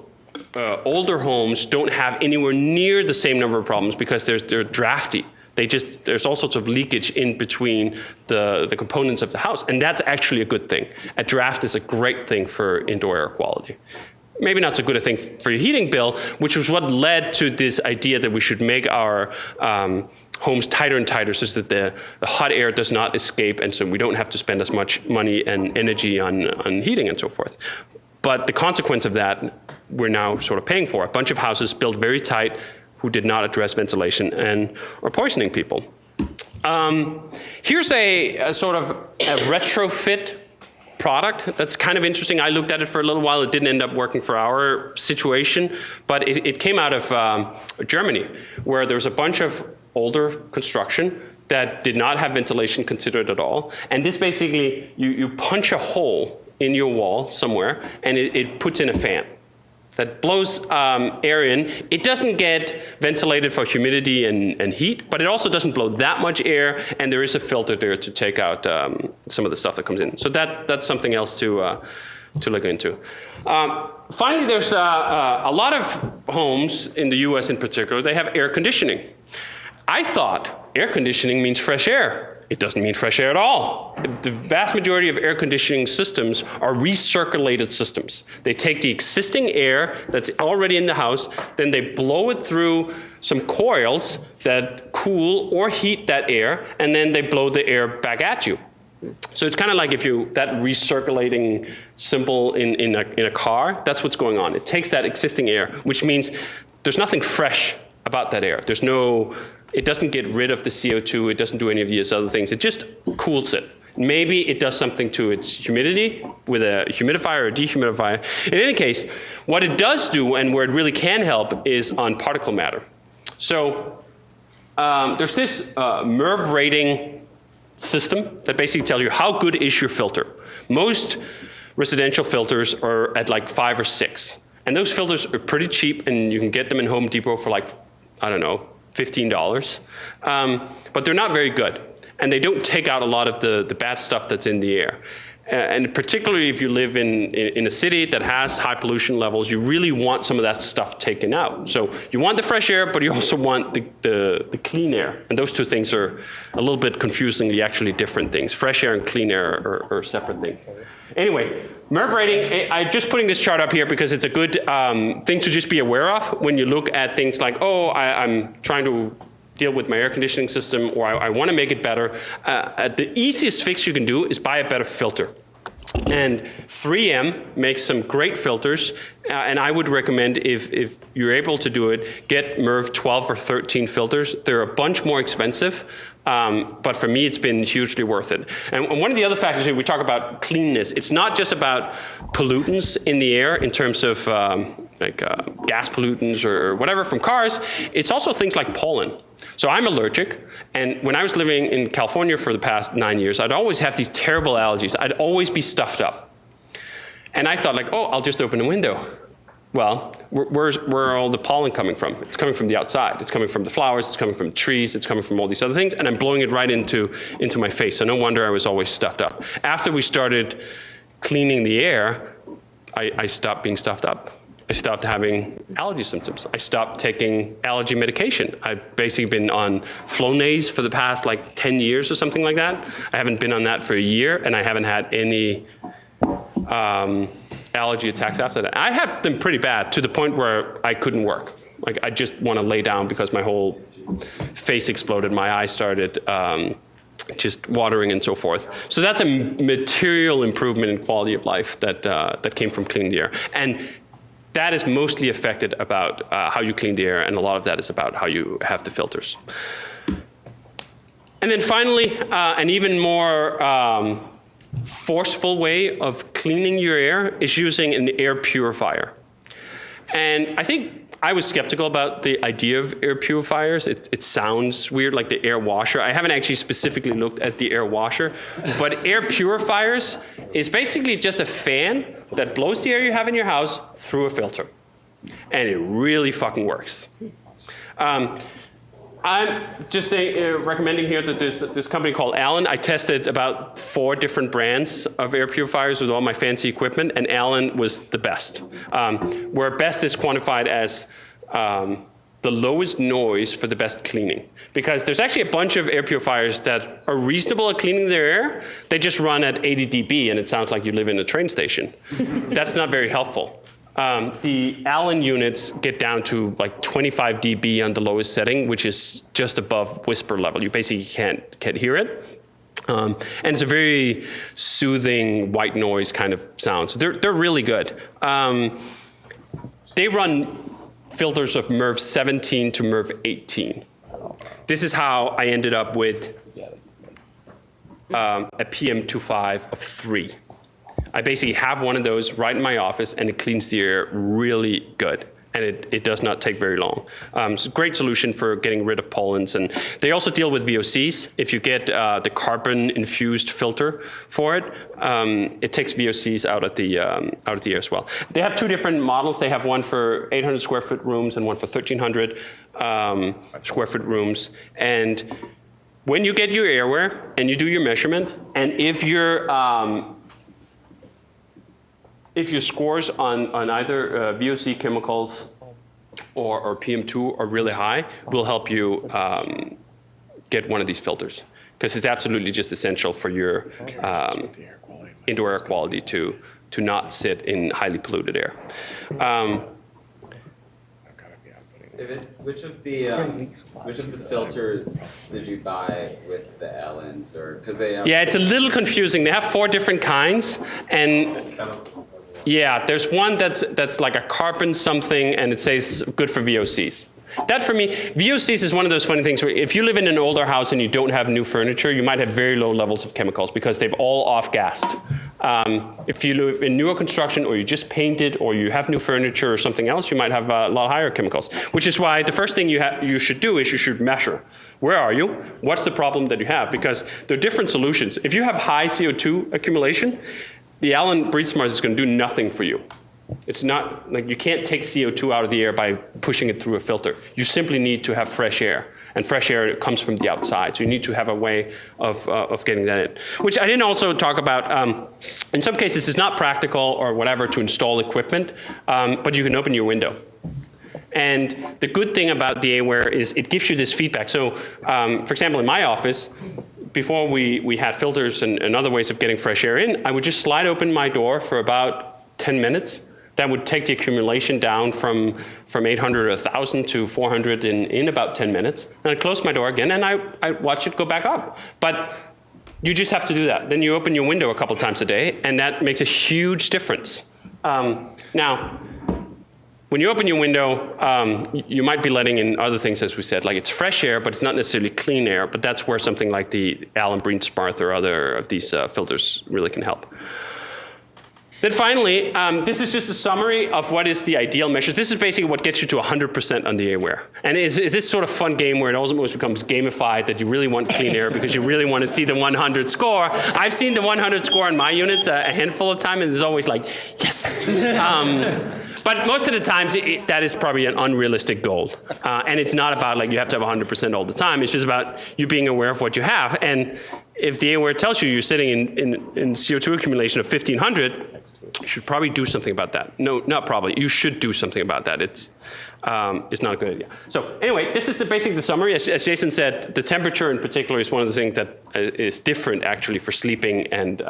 older homes don't have anywhere near the same number of problems because they're drafty. There's all sorts of leakage in between the components of the house, and that's actually a good thing. A draft is a great thing for indoor air quality. Maybe not so good a thing for your heating bill, which was what led to this idea that we should make our homes tighter and tighter so that the hot air does not escape, and so we don't have to spend as much money and energy on heating and so forth. But the consequence of that, we're now sort of paying for. A bunch of houses built very tight who did not address ventilation and are poisoning people. Here's a sort of a retrofit product that's kind of interesting. I looked at it for a little while. It didn't end up working for our situation, but it came out of Germany, where there was a bunch of older construction that did not have ventilation considered at all. And this basically, you punch a hole in your wall somewhere, and it puts in a fan that blows air in. It doesn't get ventilated for humidity and heat, but it also doesn't blow that much air, and there is a filter there to take out some of the stuff that comes in. So that's something else to look into. Finally, there's a lot of homes in the US in particular, they have air conditioning. I thought air conditioning means fresh air. It doesn't mean fresh air at all. The vast majority of air conditioning systems are recirculated systems. They take the existing air that's already in the house, then they blow it through some coils that cool or heat that air, and then they blow the air back at you. So it's kind of like that recirculating symbol in a car, that's what's going on. It takes that existing air, which means there's nothing fresh about that air. It doesn't get rid of the CO2, it doesn't do any of these other things, it just cools it. Maybe it does something to its humidity with a humidifier or a dehumidifier. In any case, what it does do and where it really can help is on particle matter. So there's this MERV rating system that basically tells you how good is your filter. Most residential filters are at like 5 or 6. And those filters are pretty cheap, and you can get them in Home Depot for like, I don't know, $15. But they're not very good. And they don't take out a lot of the bad stuff that's in the air. And particularly if you live in a city that has high pollution levels, you really want some of that stuff taken out. So you want the fresh air, but you also want the clean air. And those two things are a little bit confusingly actually different things. Fresh air and clean air are separate things. Anyway, MERV rating, I'm just putting this chart up here because it's a good thing to just be aware of when you look at things like, oh, I'm trying to deal with my air conditioning system, or I want to make it better. The easiest fix you can do is buy a better filter. And 3M makes some great filters, and I would recommend, if you're able to do it, get MERV 12 or 13 filters. They're a bunch more expensive, but for me, it's been hugely worth it. And one of the other factors here, we talk about cleanness. It's not just about pollutants in the air in terms of gas pollutants or whatever from cars. It's also things like pollen. So I'm allergic, and when I was living in California for the past 9 years, I'd always have these terrible allergies. I'd always be stuffed up. And I thought, like, oh, I'll just open a window. Well, where are all the pollen coming from? It's coming from the outside. It's coming from the flowers, it's coming from trees, it's coming from all these other things, and I'm blowing it right into my face. So no wonder I was always stuffed up. After we started cleaning the air, I stopped being stuffed up. I stopped having allergy symptoms. I stopped taking allergy medication. I've basically been on Flonase for the past like 10 years or something like that. I haven't been on that for a year, and I haven't had any allergy attacks after that. I had them pretty bad to the point where I couldn't work. Like, I just want to lay down because my whole face exploded, my eyes started just watering and so forth. So that's a material improvement in quality of life that came from cleaning the air. And that is mostly affected about how you clean the air, and a lot of that is about how you have the filters. And then finally, an even more forceful way of cleaning your air is using an air purifier. And I think I was skeptical about the idea of air purifiers. It sounds weird, like the air washer. I haven't actually specifically looked at the air washer, but air purifiers is basically just a fan that blows the air you have in your house through a filter. And it really fucking works. I'm just recommending here that there's this company called Allen. I tested about 4 different brands of air purifiers with all my fancy equipment, and Allen was the best. Where best is quantified as the lowest noise for the best cleaning. Because there's actually a bunch of air purifiers that are reasonable at cleaning their air. They just run at 80 dB, and it sounds like you live in a train station. That's not very helpful. The Allen units get down to like 25 dB on the lowest setting, which is just above whisper level. You basically can't hear it. And it's a very soothing white noise kind of sound. So they're really good. They run filters of MERV 17 to MERV 18. This is how I ended up with a PM25 of 3. I basically have one of those right in my office, and it cleans the air really good. And it does not take very long. It's a great solution for getting rid of pollens. And they also deal with VOCs. If you get the carbon-infused filter for it, it takes VOCs out of the air as well. They have two different models. They have one for 800 square foot rooms and one for 1,300 square foot rooms. And when you get your HeyWhere and you do your measurement, and if your scores on either VOC chemicals or PM2 are really high, we'll help you get one of these filters, because it's absolutely just essential for your indoor air quality to not sit in highly polluted air. David, which of the filters did you buy with the Ellens, or because they? Yeah, it's a little confusing. They have 4 different kinds, and yeah, there's one that's like a carbon something, and it says good for VOCs. That for me, VOCs is one of those funny things where if you live in an older house and you don't have new furniture, you might have very low levels of chemicals because they've all off-gassed. If you live in newer construction, or you just painted, or you have new furniture or something else, you might have a lot higher chemicals. Which is why the first thing you should do is you should measure. Where are you? What's the problem that you have? Because there are different solutions. If you have high CO2 accumulation, the Allen Breathe Smart is going to do nothing for you. It's not like you can't take CO2 out of the air by pushing it through a filter. You simply need to have fresh air, and fresh air comes from the outside. So you need to have a way of getting that in. Which I didn't also talk about. In some cases, it's not practical or whatever to install equipment, but you can open your window. And the good thing about the HeyWhere is it gives you this feedback. So, for example, in my office, before we had filters and other ways of getting fresh air in, I would just slide open my door for about 10 minutes. That would take the accumulation down from 800 or 1,000 to 400 in about 10 minutes. And I'd close my door again, and I watch it go back up. But you just have to do that. Then you open your window a couple times a day, and that makes a huge difference. Now, when you open your window, you might be letting in other things, as we said, like it's fresh air, but it's not necessarily clean air. But that's where something like the Allen Breathe Smart or other of these filters really can help. Then finally, this is just a summary of what is the ideal measure. This is basically what gets you to 100% on the HeyWhere. And is this sort of fun game where it almost becomes gamified, that you really want clean air because you really want to see the 100 score. I've seen the 100 score on my units a handful of times, and it's always like, yes. But most of the times, that is probably an unrealistic goal. And it's not about like you have to have 100% all the time. It's just about you being aware of what you have. And if the HeyWhere tells you you're sitting in CO2 accumulation of 1,500, you should probably do something about that. No, not probably. You should do something about that. It's not a good idea. So anyway, this is basically the summary. As Jason said, the temperature in particular is one of the things that is different actually for sleeping and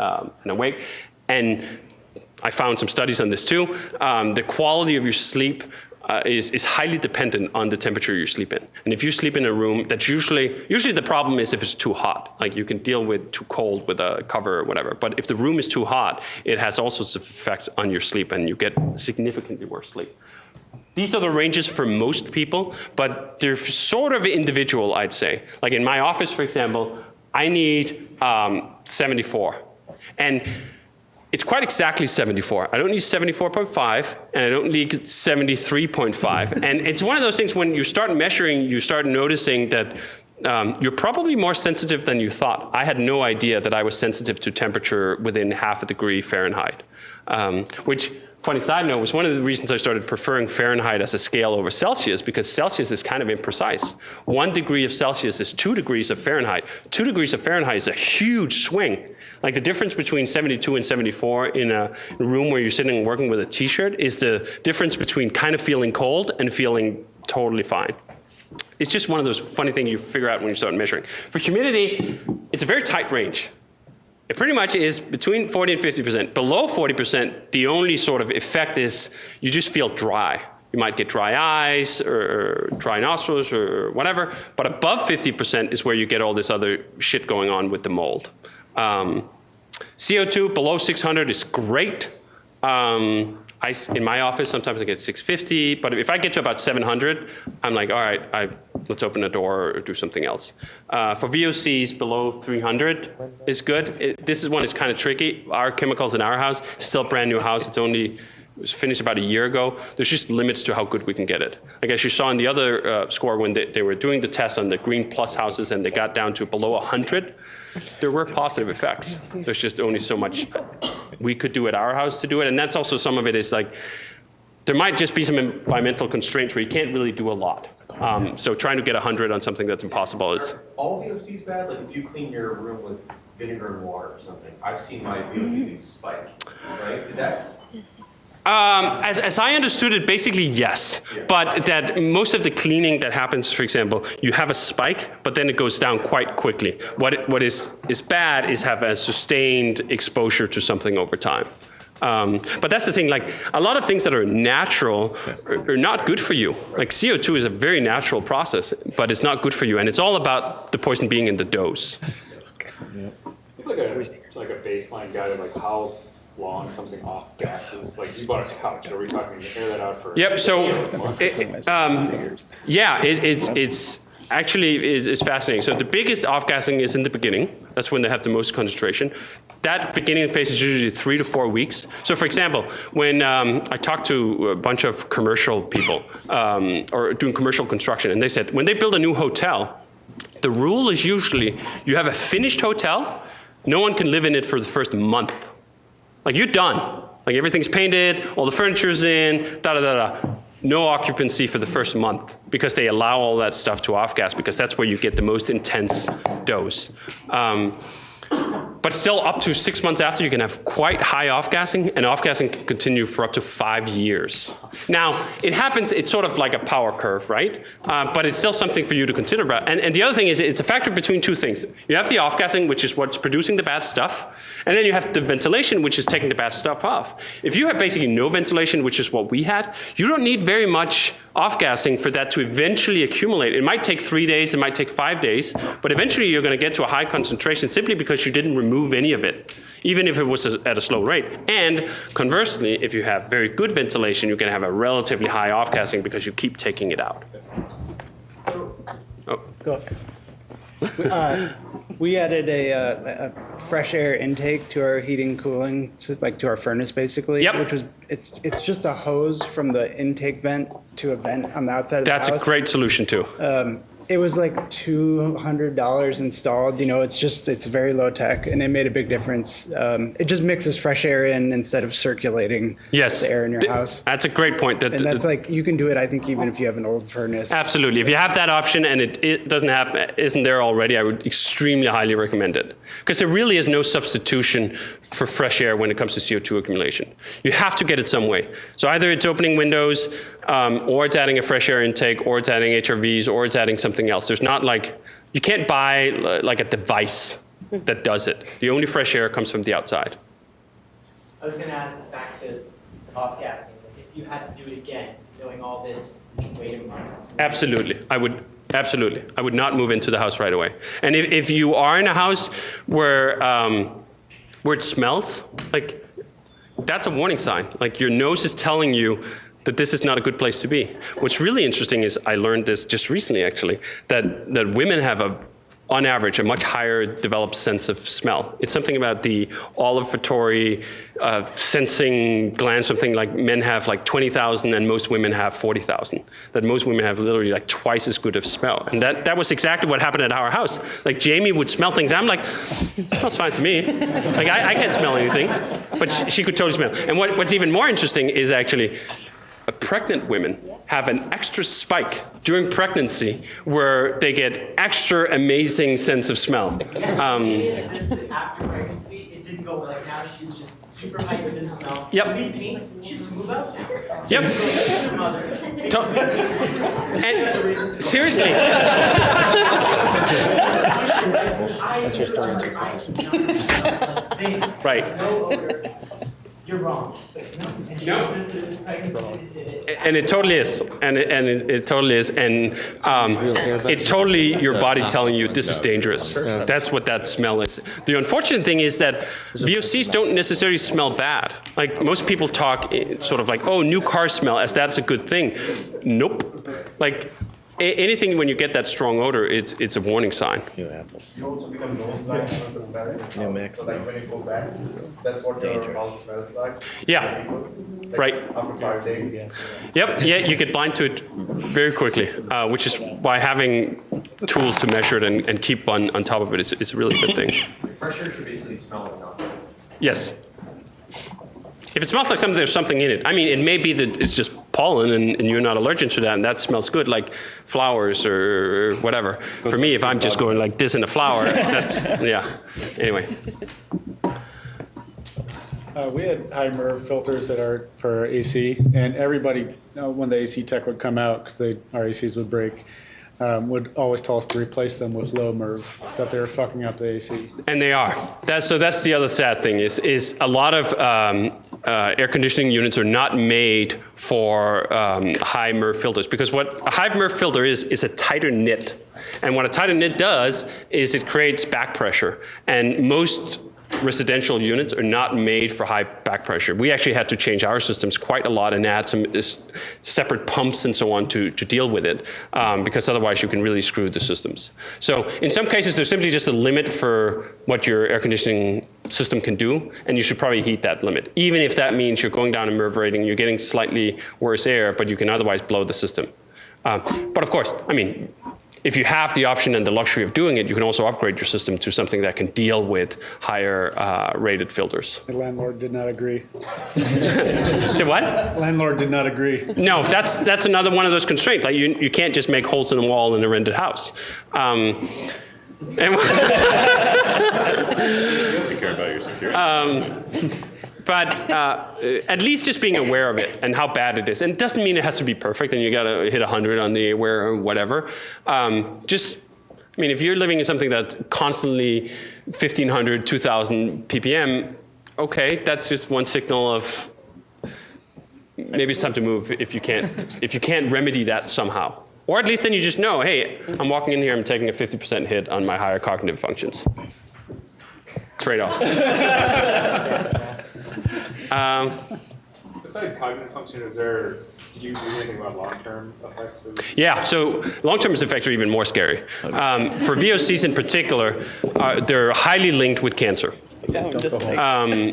awake. And I found some studies on this too. The quality of your sleep is highly dependent on the temperature you sleep in. And if you sleep in a room, that's usually the problem is if it's too hot. Like you can deal with too cold with a cover or whatever. But if the room is too hot, it has all sorts of effects on your sleep, and you get significantly worse sleep. These are the ranges for most people, but they're sort of individual, I'd say. Like in my office, for example, I need 74. And it's quite exactly 74. I don't need 74.5, and I don't need 73.5. And it's one of those things when you start measuring, you start noticing that you're probably more sensitive than you thought. I had no idea that I was sensitive to temperature within half a degree Fahrenheit, which, funny side note, was one of the reasons I started preferring Fahrenheit as a scale over Celsius, because Celsius is kind of imprecise. 1 degree of Celsius is 2 degrees of Fahrenheit. 2 degrees of Fahrenheit is a huge swing. Like the difference between 72 and 74 in a room where you're sitting and working with a t-shirt is the difference between kind of feeling cold and feeling totally fine. It's just one of those funny things you figure out when you start measuring. For humidity, it's a very tight range. It pretty much is between 40 and 50%. Below 40%, the only sort of effect is you just feel dry. You might get dry eyes or dry nostrils or whatever. But above 50% is where you get all this other shit going on with the mold. CO2 below 600 is great. In my office, sometimes I get 650, but if I get to about 700, I'm like, all right, let's open a door or do something else. For VOCs below 300 is good. This is one that's kind of tricky. Our chemicals in our house, still a brand new house. It was finished about a year ago. There's just limits to how good we can get it. I guess you saw in the other score when they were doing the test on the green plus houses and they got down to below 100, there were positive effects. There's just only so much we could do at our house to do it. And that's also some of it is like, there might just be some environmental constraints where you can't really do a lot. So trying to get 100 on something that's impossible is. Are all VOCs bad? Like if you clean your room with vinegar and water or something, I've seen my VOC spike, right? Is that? As I understood it, basically yes, but that most of the cleaning that happens, for example, you have a spike, but then it goes down quite quickly. What is bad is have a sustained exposure to something over time. But that's the thing, like a lot of things that are natural are not good for you. Like CO2 is a very natural process, but it's not good for you. And it's all about the poison being in the dose. Like a baseline guide of like how long something off gases, like you bought a couch, are we talking to air that out for? Yep, so, it's actually is fascinating. So the biggest off-gassing is in the beginning. That's when they have the most concentration. That beginning phase is usually 3 to 4 weeks. So for example, when I talked to a bunch of commercial people or doing commercial construction, and they said when they build a new hotel, the rule is usually you have a finished hotel, no one can live in it for the first month. Like you're done. Like everything's painted, all the furniture's in, no occupancy for the first month because they allow all that stuff to off-gas because that's where you get the most intense dose. But still up to 6 months after, you can have quite high off-gassing, and off-gassing can continue for up to 5 years. Now, it happens, it's sort of like a power curve, right? But it's still something for you to consider about. And the other thing is it's a factor between two things. You have the off-gassing, which is what's producing the bad stuff, and then you have the ventilation, which is taking the bad stuff off. If you have basically no ventilation, which is what we had, you don't need very much off-gassing for that to eventually accumulate. It might take 3 days, it might take 5 days, but eventually you're going to get to a high concentration simply because you didn't remove any of it, even if it was at a slow rate. And conversely, if you have very good ventilation, you can have a relatively high off-gassing because you keep taking it out. Go. We added a fresh air intake to our heating cooling, like to our furnace basically, Yep. which was it's just a hose from the intake vent to a vent on the outside of the house. That's a great solution too. It was like $200 installed. You know, it's very low tech, and it made a big difference. It just mixes fresh air in instead of circulating Yes. the air in your house. That's a great point. And that's like, you can do it, I think, even if you have an old furnace. Absolutely. If you have that option and it isn't there already, I would extremely highly recommend it. Because there really is no substitution for fresh air when it comes to CO2 accumulation. You have to get it some way. So either it's opening windows, or it's adding a fresh air intake, or it's adding HRVs, or it's adding something else. There's not like, you can't buy like a device that does it. The only fresh air comes from the outside. I was going to ask back to off-gassing. If you had to do it again, knowing all this, would you wait a month? Absolutely. I would not move into the house right away. And if you are in a house where it smells, like that's a warning sign. Like your nose is telling you that this is not a good place to be. What's really interesting is I learned this just recently, actually, that women have on average, a much higher developed sense of smell. It's something about the olfactory sensing glands, something like men have like 20,000 and most women have 40,000. That most women have literally like twice as good of smell. And that was exactly what happened at our house. Like Jamie would smell things. I'm like, it smells fine to me. Like I can't smell anything, but she could totally smell. And what's even more interesting is actually pregnant women have an extra spike during pregnancy where they get extra amazing sense of smell. After pregnancy, it didn't go like now. She's just super hyper in smell. Yep. Need pain. She has to move out now. Yep. Her mother. And seriously. That's your story. Right. No odor. You're wrong. No. And it totally is, and it totally is, and it's totally your body telling you this is dangerous. That's what that smell is. The unfortunate thing is that VOCs don't necessarily smell bad. Like most people talk sort of like, oh, new car smell, as that's a good thing. Nope. Like anything when you get that strong odor, it's a warning sign. New apples. You also become nose blind after smelling. New mix. So like when you go back, that's what your mouth smells like. Yeah. Like Right. After 5 days. Yep, yeah, you get blind to it very quickly, which is why having tools to measure it and keep on top of it is a really good thing. Fresh air should basically smell like nothing. Yes. If it smells like something, there's something in it. I mean, it may be that it's just pollen and you're not allergic to that, and that smells good, like flowers or whatever. For me, if I'm just going like this in a flower, that's, yeah. Anyway. We had HeyWhere filters that are for AC, and everybody, when the AC tech would come out, because our ACs would break, would always tell us to replace them with low MERV, that they were fucking up the AC. And they are. So that's the other sad thing is a lot of air conditioning units are not made for high MERV filters, because what a high MERV filter is a tighter knit. And what a tighter knit does is it creates back pressure. And most residential units are not made for high back pressure. We actually had to change our systems quite a lot and add some separate pumps and so on to deal with it, because otherwise you can really screw the systems. So in some cases, there's simply just a limit for what your air conditioning system can do, and you should probably heat that limit. Even if that means you're going down in MERV rating, you're getting slightly worse air, but you can otherwise blow the system. But of course, I mean, if you have the option and the luxury of doing it, you can also upgrade your system to something that can deal with higher rated filters. The landlord did not agree. The what? Landlord did not agree. No, that's another one of those constraints. Like you can't just make holes in the wall in a rented house. Take care about your security. But at least just being aware of it and how bad it is. And it doesn't mean it has to be perfect and you gotta hit 100 on the HeyWhere or whatever. I mean, if you're living in something that's constantly 1,500, 2,000 ppm, okay, that's just one signal of maybe it's time to move if you can't remedy that somehow. Or at least then you just know, hey, I'm walking in here, I'm taking a 50% hit on my higher cognitive functions. Trade-offs. Besides cognitive function, did you do anything about long-term effects? Yeah, so long-term effects are even more scary. For VOCs in particular, they're highly linked with cancer.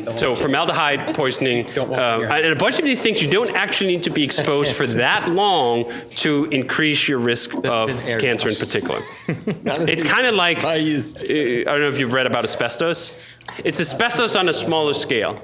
So formaldehyde poisoning, and a bunch of these things, you don't actually need to be exposed for that long to increase your risk of cancer in particular. It's kind of like, I don't know if you've read about asbestos. It's asbestos on a smaller scale.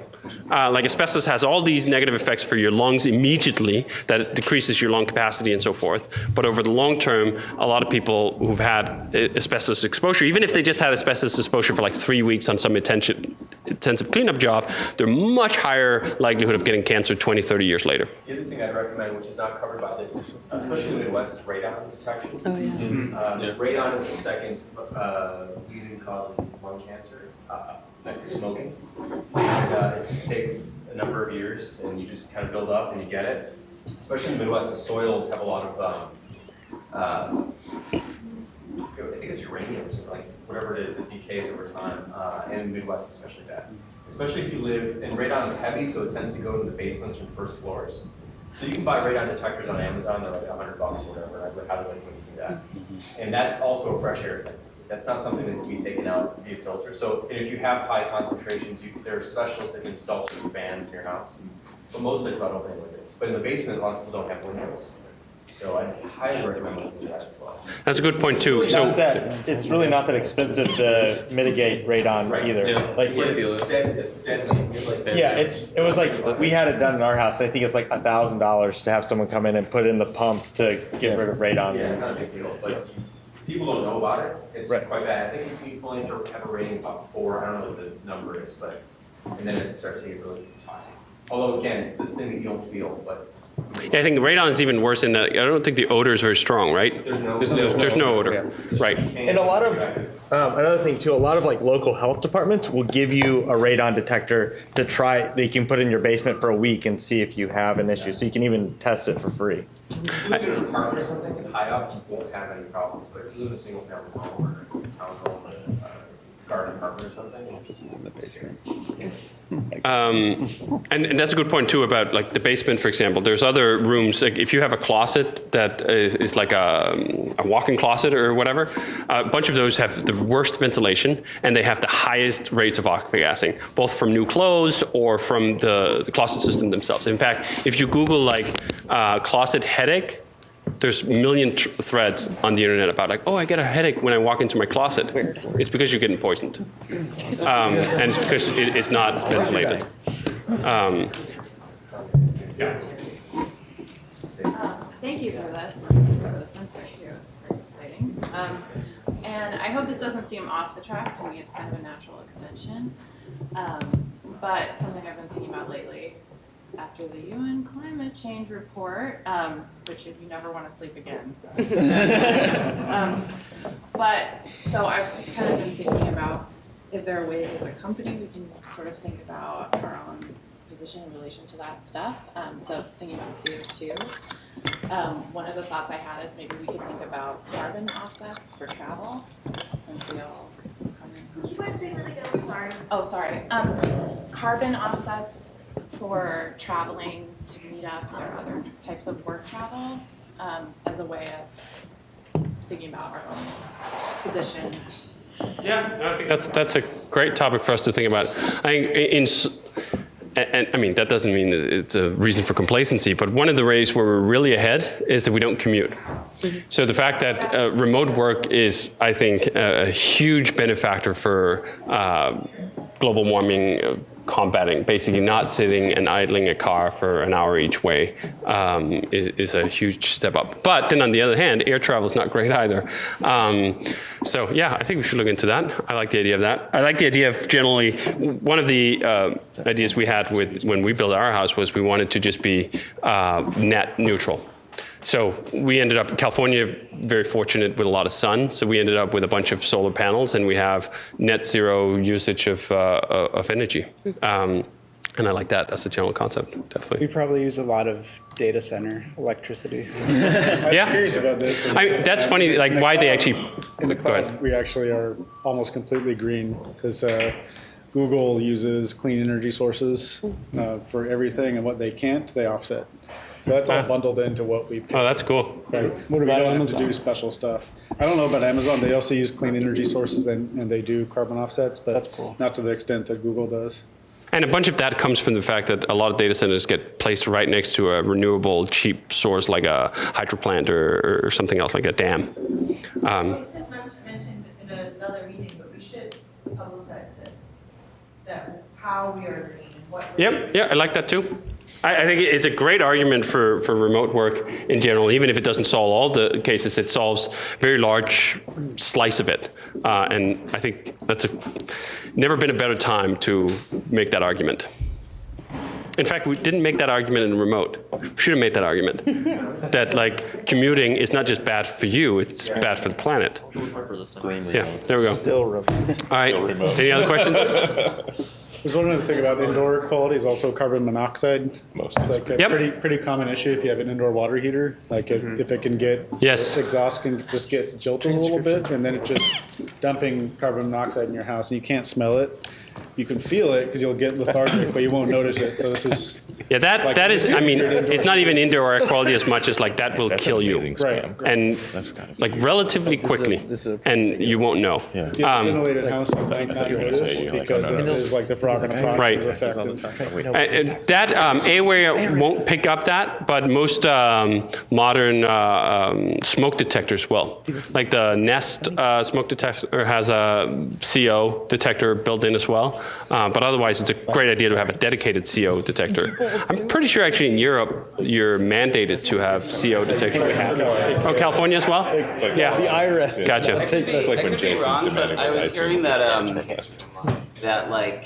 Like asbestos has all these negative effects for your lungs immediately, that it decreases your lung capacity and so forth. But over the long term, a lot of people who've had asbestos exposure, even if they just had asbestos exposure for like 3 weeks on some intensive cleanup job, they're much higher likelihood of getting cancer 20, 30 years later. The other thing I'd recommend, which is not covered by this, especially in the Midwest, is radon detection. Oh, yeah. Radon is the second leading cause of lung cancer. Next to smoking. And it just takes a number of years, and you just kind of build up and you get it. Especially in the Midwest, the soils have a lot of, I think it's uranium or something, like whatever it is that decays over time, and in the Midwest especially bad. Especially if you live, and radon is heavy, so it tends to go to the basements and first floors. So you can buy radon detectors on Amazon, they're like $100 or whatever, and I would highly recommend you do that. And that's also a fresh air thing. That's not something that can be taken out via filter. So if you have high concentrations, there are specialists that can install certain fans in your house. But mostly it's about opening windows. But in the basement, a lot of people don't have windows. So I highly recommend looking at that as well. That's a good point too. So It's really not that expensive to mitigate radon either. Yeah. Like It's dead. yeah, it was like we had it done in our house. I think it's like $1,000 to have someone come in and put in the pump to get rid of radon. Yeah, it's not a big deal. But people don't know about it. It's quite bad. I think you only have a rating of about 4. I don't know what the number is, but and then it starts to get really toxic. Although again, it's this thing that you don't feel, but Yeah, I think radon is even worse in that I don't think the odor is very strong, right? There's no odor, right? And a lot of another thing too, a lot of like local health departments will give you a radon detector to try. They can put in your basement for a week and see if you have an issue. So you can even test it for free. If you live in an apartment or something high up, you won't have any problems. But if you live in a single family home or a townhome or a garden apartment or something, it's in the basement. And that's a good point too about like the basement, for example. There's other rooms. Like if you have a closet that is like a walk-in closet or whatever, a bunch of those have the worst ventilation and they have the highest rates of off-gassing, both from new clothes or from the closet system themselves. In fact, if you Google like closet headache, there's a million threads on the internet about like, oh, I get a headache when I walk into my closet. It's because you're getting poisoned. And it's because it's not ventilated. Yeah. Thank you for this. Thank you for the sensor too. It's very exciting. And I hope this doesn't seem off the track. To me, it's kind of a natural extension. But something I've been thinking about lately, after the UN climate change report, which if you never want to sleep again. But so I've kind of been thinking about if there are ways as a company we can sort of think about our own position in relation to that stuff. So thinking about CO2. One of the thoughts I had is maybe we could think about carbon offsets for travel, since we all Would you mind saying that again? I'm sorry. Oh, sorry. Carbon offsets for traveling to meetups or other types of work travel, as a way of thinking about our own position. Yeah, I think that's a great topic for us to think about. I think and I mean, that doesn't mean it's a reason for complacency, but one of the ways where we're really ahead is that we don't commute. So the fact that remote work is, I think, a huge benefactor for global warming combating, basically not sitting and idling a car for an hour each way is a huge step up. But then on the other hand, air travel is not great either. So yeah, I think we should look into that. I like the idea of that. I like the idea of generally, one of the ideas we had when we built our house was we wanted to just be net neutral. So we ended up, California, very fortunate with a lot of sun. So we ended up with a bunch of solar panels and we have net zero usage of energy. And I like that as a general concept, definitely. We probably use a lot of data center electricity. Yeah. I'm curious about this. That's funny, like why they actually... In the cloud, we actually are almost completely green because Google uses clean energy sources for everything, and what they can't, they offset. So that's all bundled into what we pay. Oh, that's cool. Like, what about Amazon? Have to do special stuff. I don't know about Amazon. They also use clean energy sources and they do carbon offsets, but that's cool. Not to the extent that Google does. And a bunch of that comes from the fact that a lot of data centers get placed right next to a renewable, cheap source like a hydro plant or something else like a dam. Mentioned in another meeting, but we should publicize this, that how we are green and what. Yep, yeah, I like that too. I think it's a great argument for remote work in general. Even if it doesn't solve all the cases, it solves a very large slice of it. And I think that's never been a better time to make that argument. In fact, we didn't make that argument in remote. We should have made that argument. That like commuting is not just bad for you, it's bad for the planet. Yeah, there we go. Still remote. All right, any other questions? There's one other thing about indoor quality is also carbon monoxide. It's like a pretty common issue if you have an indoor water heater. Like if it can get, exhaust can just get jilted a little bit, and then it just dumping carbon monoxide in your house, and you can't smell it. You can feel it because you'll get lethargic, but you won't notice it. So this is that is. I mean, it's not even indoor air quality as much as like that will kill you, right? And like relatively quickly, and you won't know. Yeah. Ventilated house, you might not notice because it is like the frog in a pot. Right. That HeyWhere won't pick up that, but most modern smoke detectors will. Like the Nest smoke detector has a CO detector built in as well. But otherwise, it's a great idea to have a dedicated CO detector. I'm pretty sure actually in Europe, you're mandated to have CO detection. Oh, California as well? Like yeah. The IRS. Gotcha. That's like when Jason's demanding I was hearing that that like,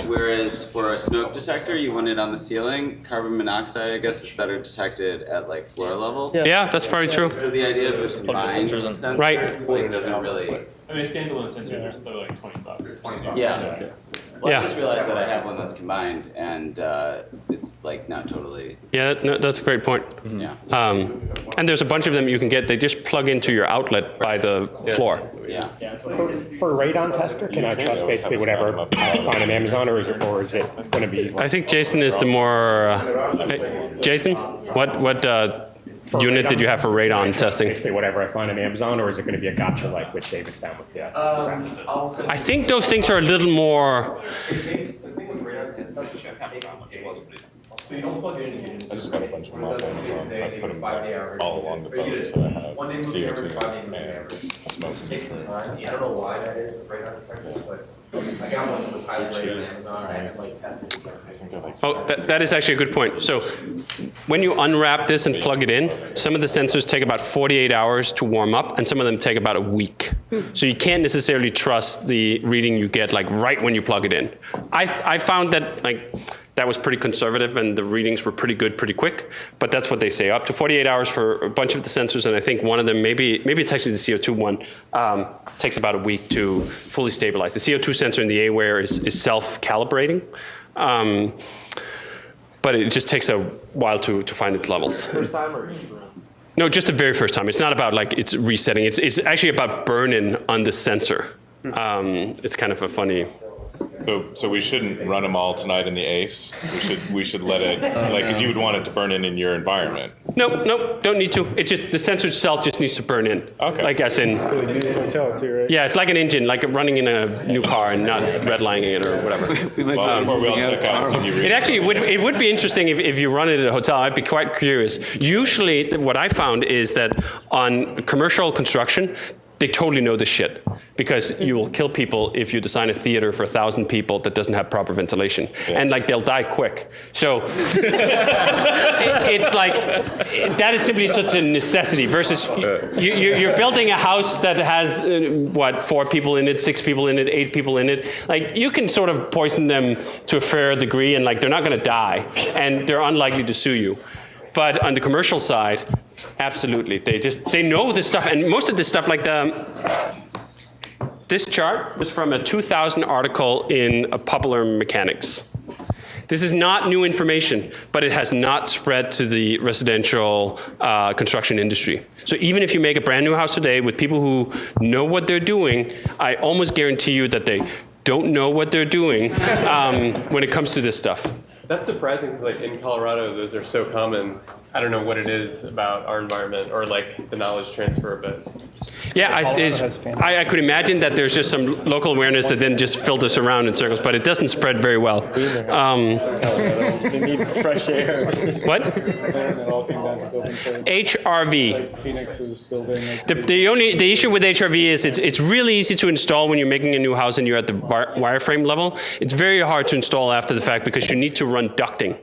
whereas for a smoke detector, you want it on the ceiling, carbon monoxide, I guess, is better detected at like floor level. Yeah, that's probably true. So the idea of just combined sensor Right. like, doesn't really. I mean, standalone sensors, they're like $20. Yeah. Well, Yeah. I just realized that I have one that's combined, and it's like not totally. Yeah, that's a great point. Yeah. And there's a bunch of them you can get. They just plug into your outlet by the floor. Yeah. For a radon tester, can I trust basically whatever I find on Amazon, or is it going to be? I think Jason is the more. Jason, what unit did you have for radon testing? Basically whatever I find on Amazon, or is it going to be a gotcha like what David found with the I think those things are a little more. So you don't plug it in. I just got a bunch of them off Amazon. I put them all along the boat, so I have CO2 and smoke. It takes some time. I don't know why that is with radar detectors, but I got one that was highly rated on Amazon. I had like tested against it. Oh, that is actually a good point. So when you unwrap this and plug it in, some of the sensors take about 48 hours to warm up, and some of them take about a week. So you can't necessarily trust the reading you get like right when you plug it in. I found that like that was pretty conservative, and the readings were pretty good pretty quick, but that's what they say, up to 48 hours for a bunch of the sensors, and I think one of them, maybe it's actually the CO2 one, takes about a week to fully stabilize. The CO2 sensor in the HeyWhere is self-calibrating, but it just takes a while to find its levels. First time or No, just the very first time. It's not about like it's resetting. It's actually about burn-in on the sensor. It's kind of a funny. So we shouldn't run them all tonight in the ACE. We should let it like because you would want it to burn in your environment. No, don't need to. It's just the sensor itself just needs to burn in. Okay. Like as in. Hotel too, right? Yeah, it's like an engine, like running in a new car and not redlining it or whatever. Well, before we all check out, can you read It actually would be interesting if you run it at a hotel. I'd be quite curious. Usually, what I found is that on commercial construction, they totally know this shit because you will kill people if you design a theater for 1,000 people that doesn't have proper ventilation, and like they'll die quick. So it's like that is simply such a necessity. Versus you're building a house that has 4 people in it, 6 people in it, 8 people in it. Like you can sort of poison them to a fair degree, and like they're not going to die, and they're unlikely to sue you. But on the commercial side, absolutely, they know this stuff, and most of this stuff, like this chart was from a 2000 article in Popular Mechanics. This is not new information, but it has not spread to the residential construction industry. So even if you make a brand new house today with people who know what they're doing, I almost guarantee you that they don't know what they're doing when it comes to this stuff. That's surprising because like in Colorado, those are so common. I don't know what it is about our environment or like the knowledge transfer, but yeah, I could imagine that there's just some local awareness that then just filters around in circles, but it doesn't spread very well. They need fresh air. What? HRV. Like Phoenix is building. Like The issue with HRV is it's really easy to install when you're making a new house and you're at the wireframe level. It's very hard to install after the fact because you need to run ducting.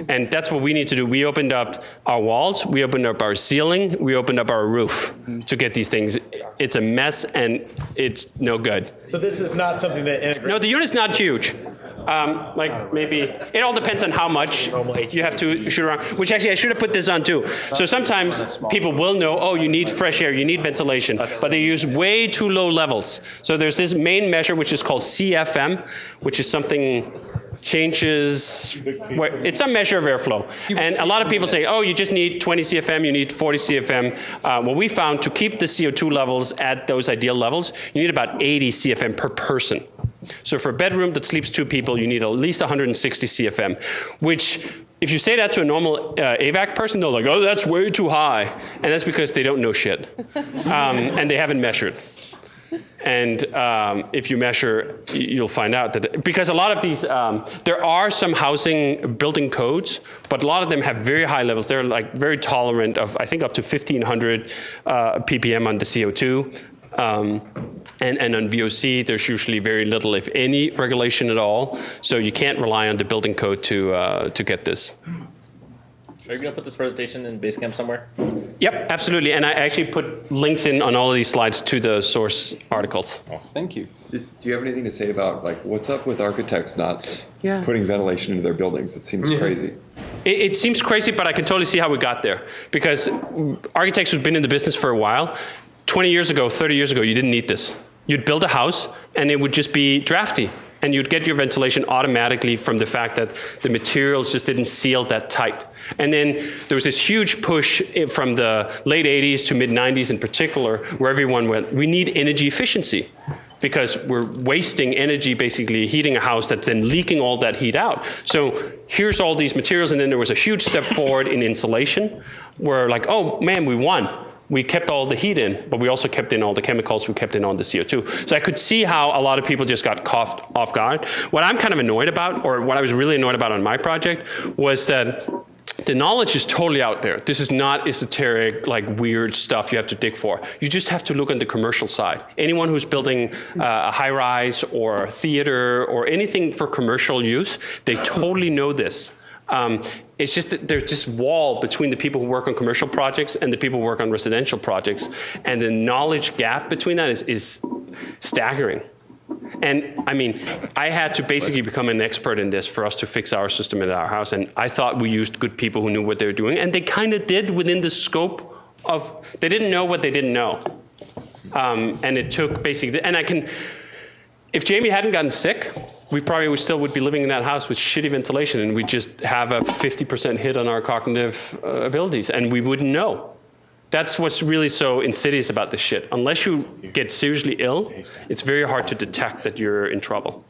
And that's what we need to do. We opened up our walls, we opened up our ceiling, we opened up our roof to get these things. It's a mess and it's no good. So this is not something that integrates. No, the unit's not huge. Like maybe, it all depends on how much you have to shoot around, which actually I should have put this on too. So sometimes people will know, oh, you need fresh air, you need ventilation, but they use way too low levels. So there's this main measure which is called CFM, which is something changes, it's some measure of airflow. And a lot of people say, oh, you just need 20 CFM, you need 40 CFM. What we found, to keep the CO2 levels at those ideal levels, you need about 80 CFM per person. So for a bedroom that sleeps 2 people, you need at least 160 CFM, which if you say that to a normal AVAC person, they're like, oh, that's way too high. And that's because they don't know shit. And they haven't measured. And if you measure, you'll find out that, because a lot of these, there are some housing building codes, but a lot of them have very high levels. They're like very tolerant of, I think, up to 1,500 ppm on the CO2. And on VOC, there's usually very little, if any, regulation at all. So you can't rely on the building code to get this. Are you going to put this presentation in Basecamp somewhere? Yep, absolutely. And I actually put links in on all of these slides to the source articles. Thank you. Do you have anything to say about like what's up with architects not Yeah. putting ventilation into their buildings? It seems crazy. It seems crazy, but I can totally see how we got there. Because architects who've been in the business for a while, 20 years ago, 30 years ago, you didn't need this. You'd build a house, and it would just be drafty. And you'd get your ventilation automatically from the fact that the materials just didn't seal that tight. And then there was this huge push from the late 80s to mid 90s in particular, where everyone went, we need energy efficiency. Because we're wasting energy basically heating a house that's then leaking all that heat out. So here's all these materials, and then there was a huge step forward in insulation, where like, oh man, we won. We kept all the heat in, but we also kept in all the chemicals, we kept in all the CO2. So I could see how a lot of people just got caught off guard. What I'm kind of annoyed about, or what I was really annoyed about on my project, was that the knowledge is totally out there. This is not esoteric, like weird stuff you have to dig for. You just have to look on the commercial side. Anyone who's building a high-rise or a theater or anything for commercial use, they totally know this. It's just that there's this wall between the people who work on commercial projects and the people who work on residential projects. And the knowledge gap between that is staggering. And I mean, I had to basically become an expert in this for us to fix our system at our house. And I thought we used good people who knew what they were doing. And they kind of did within the scope of, they didn't know what they didn't know. And it took basically, and I can, if Jamie hadn't gotten sick, we probably still would be living in that house with shitty ventilation, and we just have a 50% hit on our cognitive abilities, and we wouldn't know. That's what's really so insidious about this shit. Unless you get seriously ill, it's very hard to detect that you're in trouble.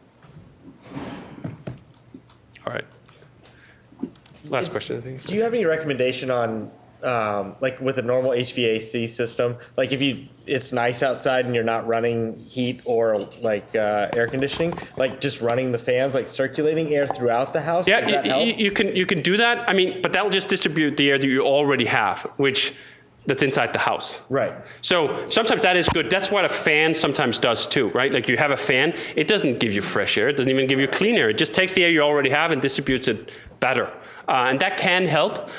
All right. Last question, I think. Do you have any recommendation on, like with a normal HVAC system, like if it's nice outside and you're not running heat or like air conditioning, like just running the fans, like circulating air throughout the house? Yeah, does that help? you can do that. I mean, but that'll just distribute the air that you already have, that's inside the house. Right. So sometimes that is good. That's what a fan sometimes does too, right? Like you have a fan, it doesn't give you fresh air, it doesn't even give you clean air. It just takes the air you already have and distributes it better. And that can help.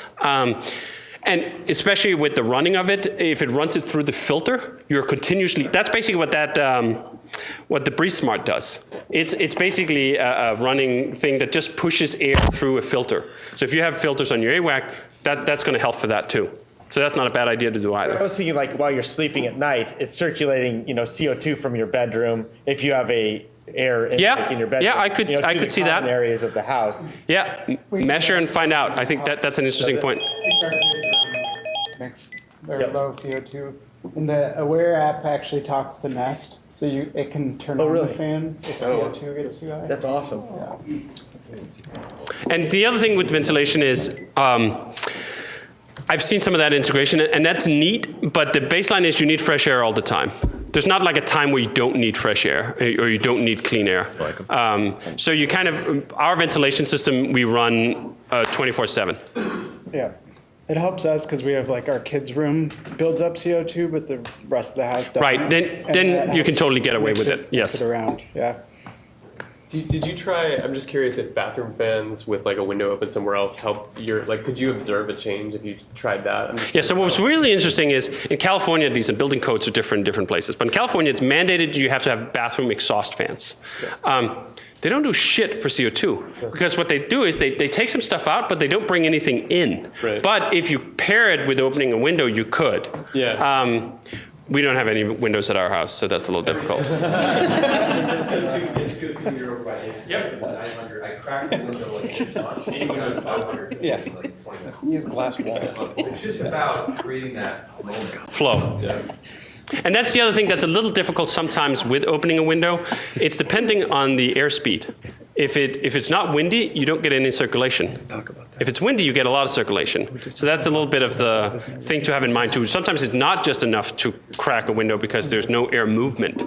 And especially with the running of it, if it runs it through the filter, you're continuously, that's basically what what the Breathe Smart does. It's basically a running thing that just pushes air through a filter. So if you have filters on your AWAC, that's gonna help for that too. So that's not a bad idea to do either. I was thinking like while you're sleeping at night, it's circulating, CO2 from your bedroom if you have a air intake in your bedroom. Yeah, I could see that. Areas of the house. Yeah, measure and find out. I think that's an interesting point. Mix very low CO2. And the HeyWhere app actually talks to Nest, so it can turn on the fan if CO2 gets too high. That's awesome. Yeah. And the other thing with ventilation is, I've seen some of that integration, and that's neat, but the baseline is you need fresh air all the time. There's not like a time where you don't need fresh air or you don't need clean air. So you kind of, our ventilation system, we run 24/7. Yeah. It helps us because we have like our kids' room builds up CO2, but the rest of the house doesn't. Right, then you can totally get away with it, yes. Mix it around, yeah. Did you try, I'm just curious if bathroom fans with like a window open somewhere else helped could you observe a change if you tried that? Yeah, so what's really interesting is in California, these building codes are different in different places. But in California, it's mandated you have to have bathroom exhaust fans. Yeah. They don't do shit for CO2 because what they do is they take some stuff out, but they don't bring anything in. Right. But if you pair it with opening a window, you could. Yeah. We don't have any windows at our house, so that's a little difficult. I cracked the window like this much. Any window is 500. Yeah. Like 20 minutes. He has glass walls. It's just about creating that flow. Yeah. And that's the other thing that's a little difficult sometimes with opening a window. It's depending on the airspeed. If it's not windy, you don't get any circulation. If it's windy, you get a lot of circulation. So that's a little bit of the thing to have in mind too. Sometimes it's not just enough to crack a window because there's no air movement.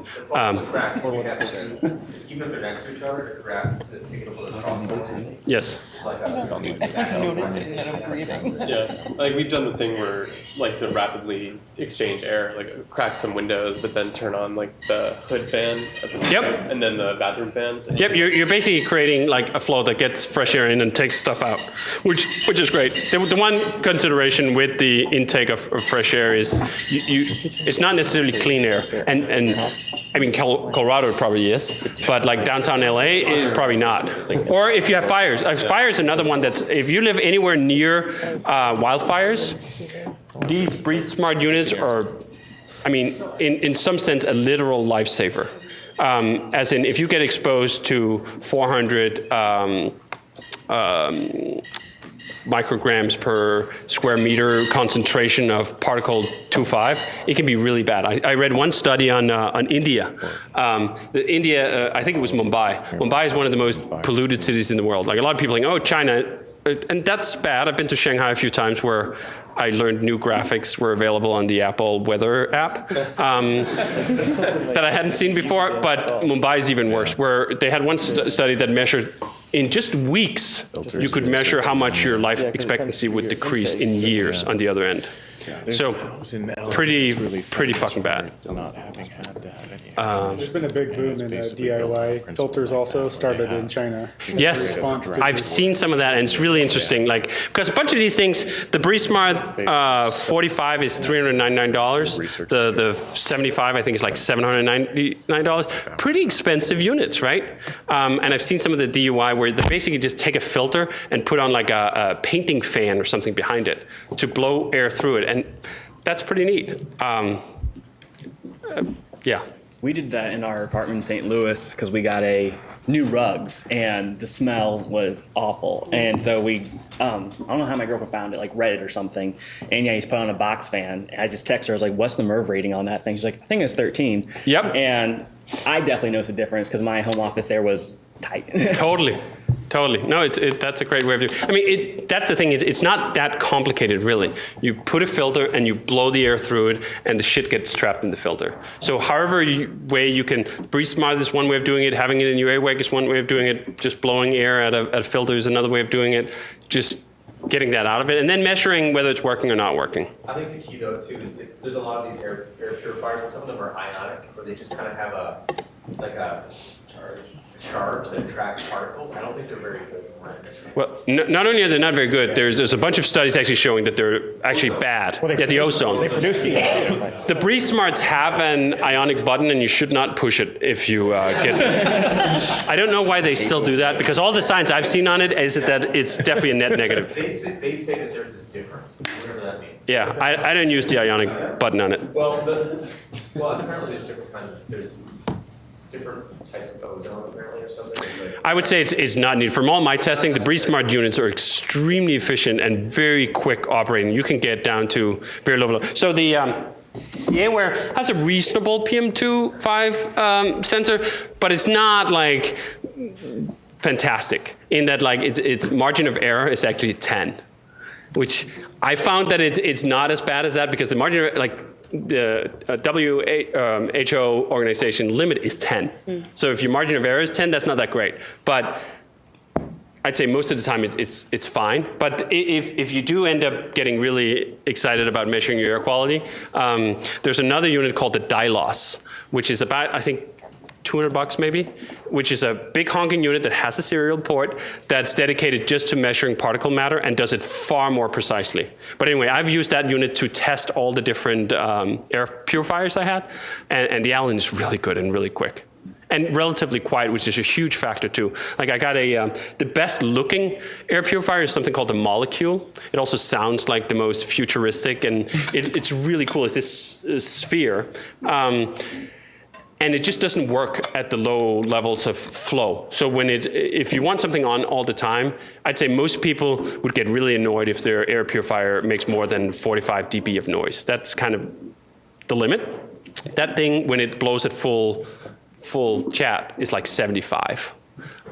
Even if they're next to each other, to crack, to take it over the crossbar. Yes. Yeah, like we've done the thing where, like, to rapidly exchange air, like crack some windows, but then turn on like the hood fan at the same time, and then the bathroom fans. Yep, you're basically creating like a flow that gets fresh air in and takes stuff out. which is great. The one consideration with the intake of fresh air is it's not necessarily clean air, and I mean Colorado probably is, but like downtown LA is probably not. Or if you have fires, fire is another one that's if you live anywhere near wildfires, these Breathe Smart units are, I mean, in some sense, a literal lifesaver. As in, if you get exposed to 400 micrograms per square meter concentration of particle 2.5, it can be really bad. I read one study on India. India, I think it was Mumbai. Mumbai is one of the most polluted cities in the world. Like a lot of people are like, oh, China, and that's bad. I've been to Shanghai a few times where I learned new graphics were available on the Apple weather app that I hadn't seen before, but Mumbai is even worse, where they had one study that measured in just weeks, you could measure how much your life expectancy would decrease in years on the other end. So pretty fucking bad. There's been a big boom in DIY filters also started in China. Yes, I've seen some of that, and it's really interesting. Like because a bunch of these things, the Breathe Smart 45 is $399. The 75 I think is like $799. Pretty expensive units, right? And I've seen some of the DIY where they basically just take a filter and put on like a painting fan or something behind it to blow air through it. And that's pretty neat. Yeah. We did that in our apartment in St. Louis because we got new rugs and the smell was awful. And so we, I don't know how my girlfriend found it, like Reddit or something. And yeah, he's put on a box fan. And I just texted her, I was like, what's the MERV rating on that thing? She's like, I think it's 13. Yep. And I definitely noticed a difference because my home office there was tight. Totally. No, that's a great way of doing it. I mean, that's the thing. It's not that complicated, really. You put a filter and you blow the air through it, and the shit gets trapped in the filter. So however way you can Breathe Smart is one way of doing it. Having it in your AirWag is one way of doing it. Just blowing air at a filter is another way of doing it. Just getting that out of it, and then measuring whether it's working or not working. I think the key, though, too, is there's a lot of these air purifiers, and some of them are ionic, where they just kind of have it's like a charge that attracts particles. I don't think they're very good. Well, not only are they not very good, there's a bunch of studies actually showing that they're actually bad. The ozone. They produce CO2. The Breathe Smarts have an ionic button, and you should not push it if you get it. I don't know why they still do that, because all the science I've seen on it is that it's definitely a net negative. They say that theirs is different, whatever that means. Yeah, I don't use the ionic button on it. Well, apparently there's different kinds of, there's different types of ozone apparently or something. I would say it's not needed. From all my testing, the Breathe Smart units are extremely efficient and very quick operating. You can get down to very low. So the HeyWhere has a reasonable PM2.5 sensor, but it's not like fantastic in that like its margin of error is actually 10, which I found that it's not as bad as that because the margin of, like the WHO organization limit is 10. So if your margin of error is 10, that's not that great. But I'd say most of the time it's fine. But if you do end up getting really excited about measuring your air quality, there's another unit called the Dylos, which is about, I think, $200 maybe, which is a big honking unit that has a serial port that's dedicated just to measuring particle matter and does it far more precisely. But anyway, I've used that unit to test all the different air purifiers I had, and the Allen is really good and really quick. And relatively quiet, which is a huge factor too. Like I got the best looking air purifier is something called the Molecule. It also sounds like the most futuristic, and it's really cool. It's this sphere. And it just doesn't work at the low levels of flow. So if you want something on all the time, I'd say most people would get really annoyed if their air purifier makes more than 45 dB of noise. That's kind of the limit. That thing, when it blows at full chat, is like 75.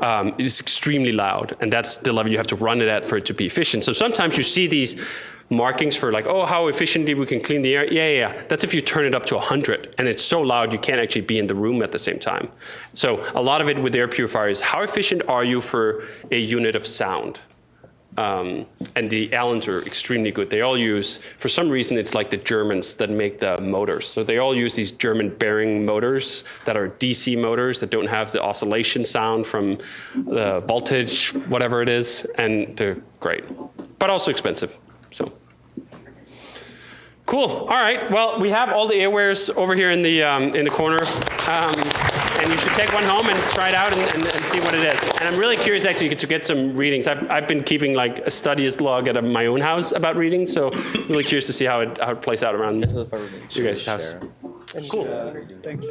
It's extremely loud, and that's the level you have to run it at for it to be efficient. So sometimes you see these markings for like, oh, how efficiently we can clean the air. Yeah. That's if you turn it up to 100, and it's so loud you can't actually be in the room at the same time. So a lot of it with air purifiers, how efficient are you for a unit of sound? And the Allens are extremely good. They all use, for some reason, it's like the Germans that make the motors. So they all use these German bearing motors that are DC motors that don't have the oscillation sound from the voltage, whatever it is, and they're great, but also expensive. So. Cool. All right. Well, we have all the HeyWheres over here in the corner, and you should take one home and try it out and see what it is. And I'm really curious actually to get some readings. I've been keeping like a studies log at my own house about readings, so really curious to see how it plays out around you guys' house. Cool. Thanks.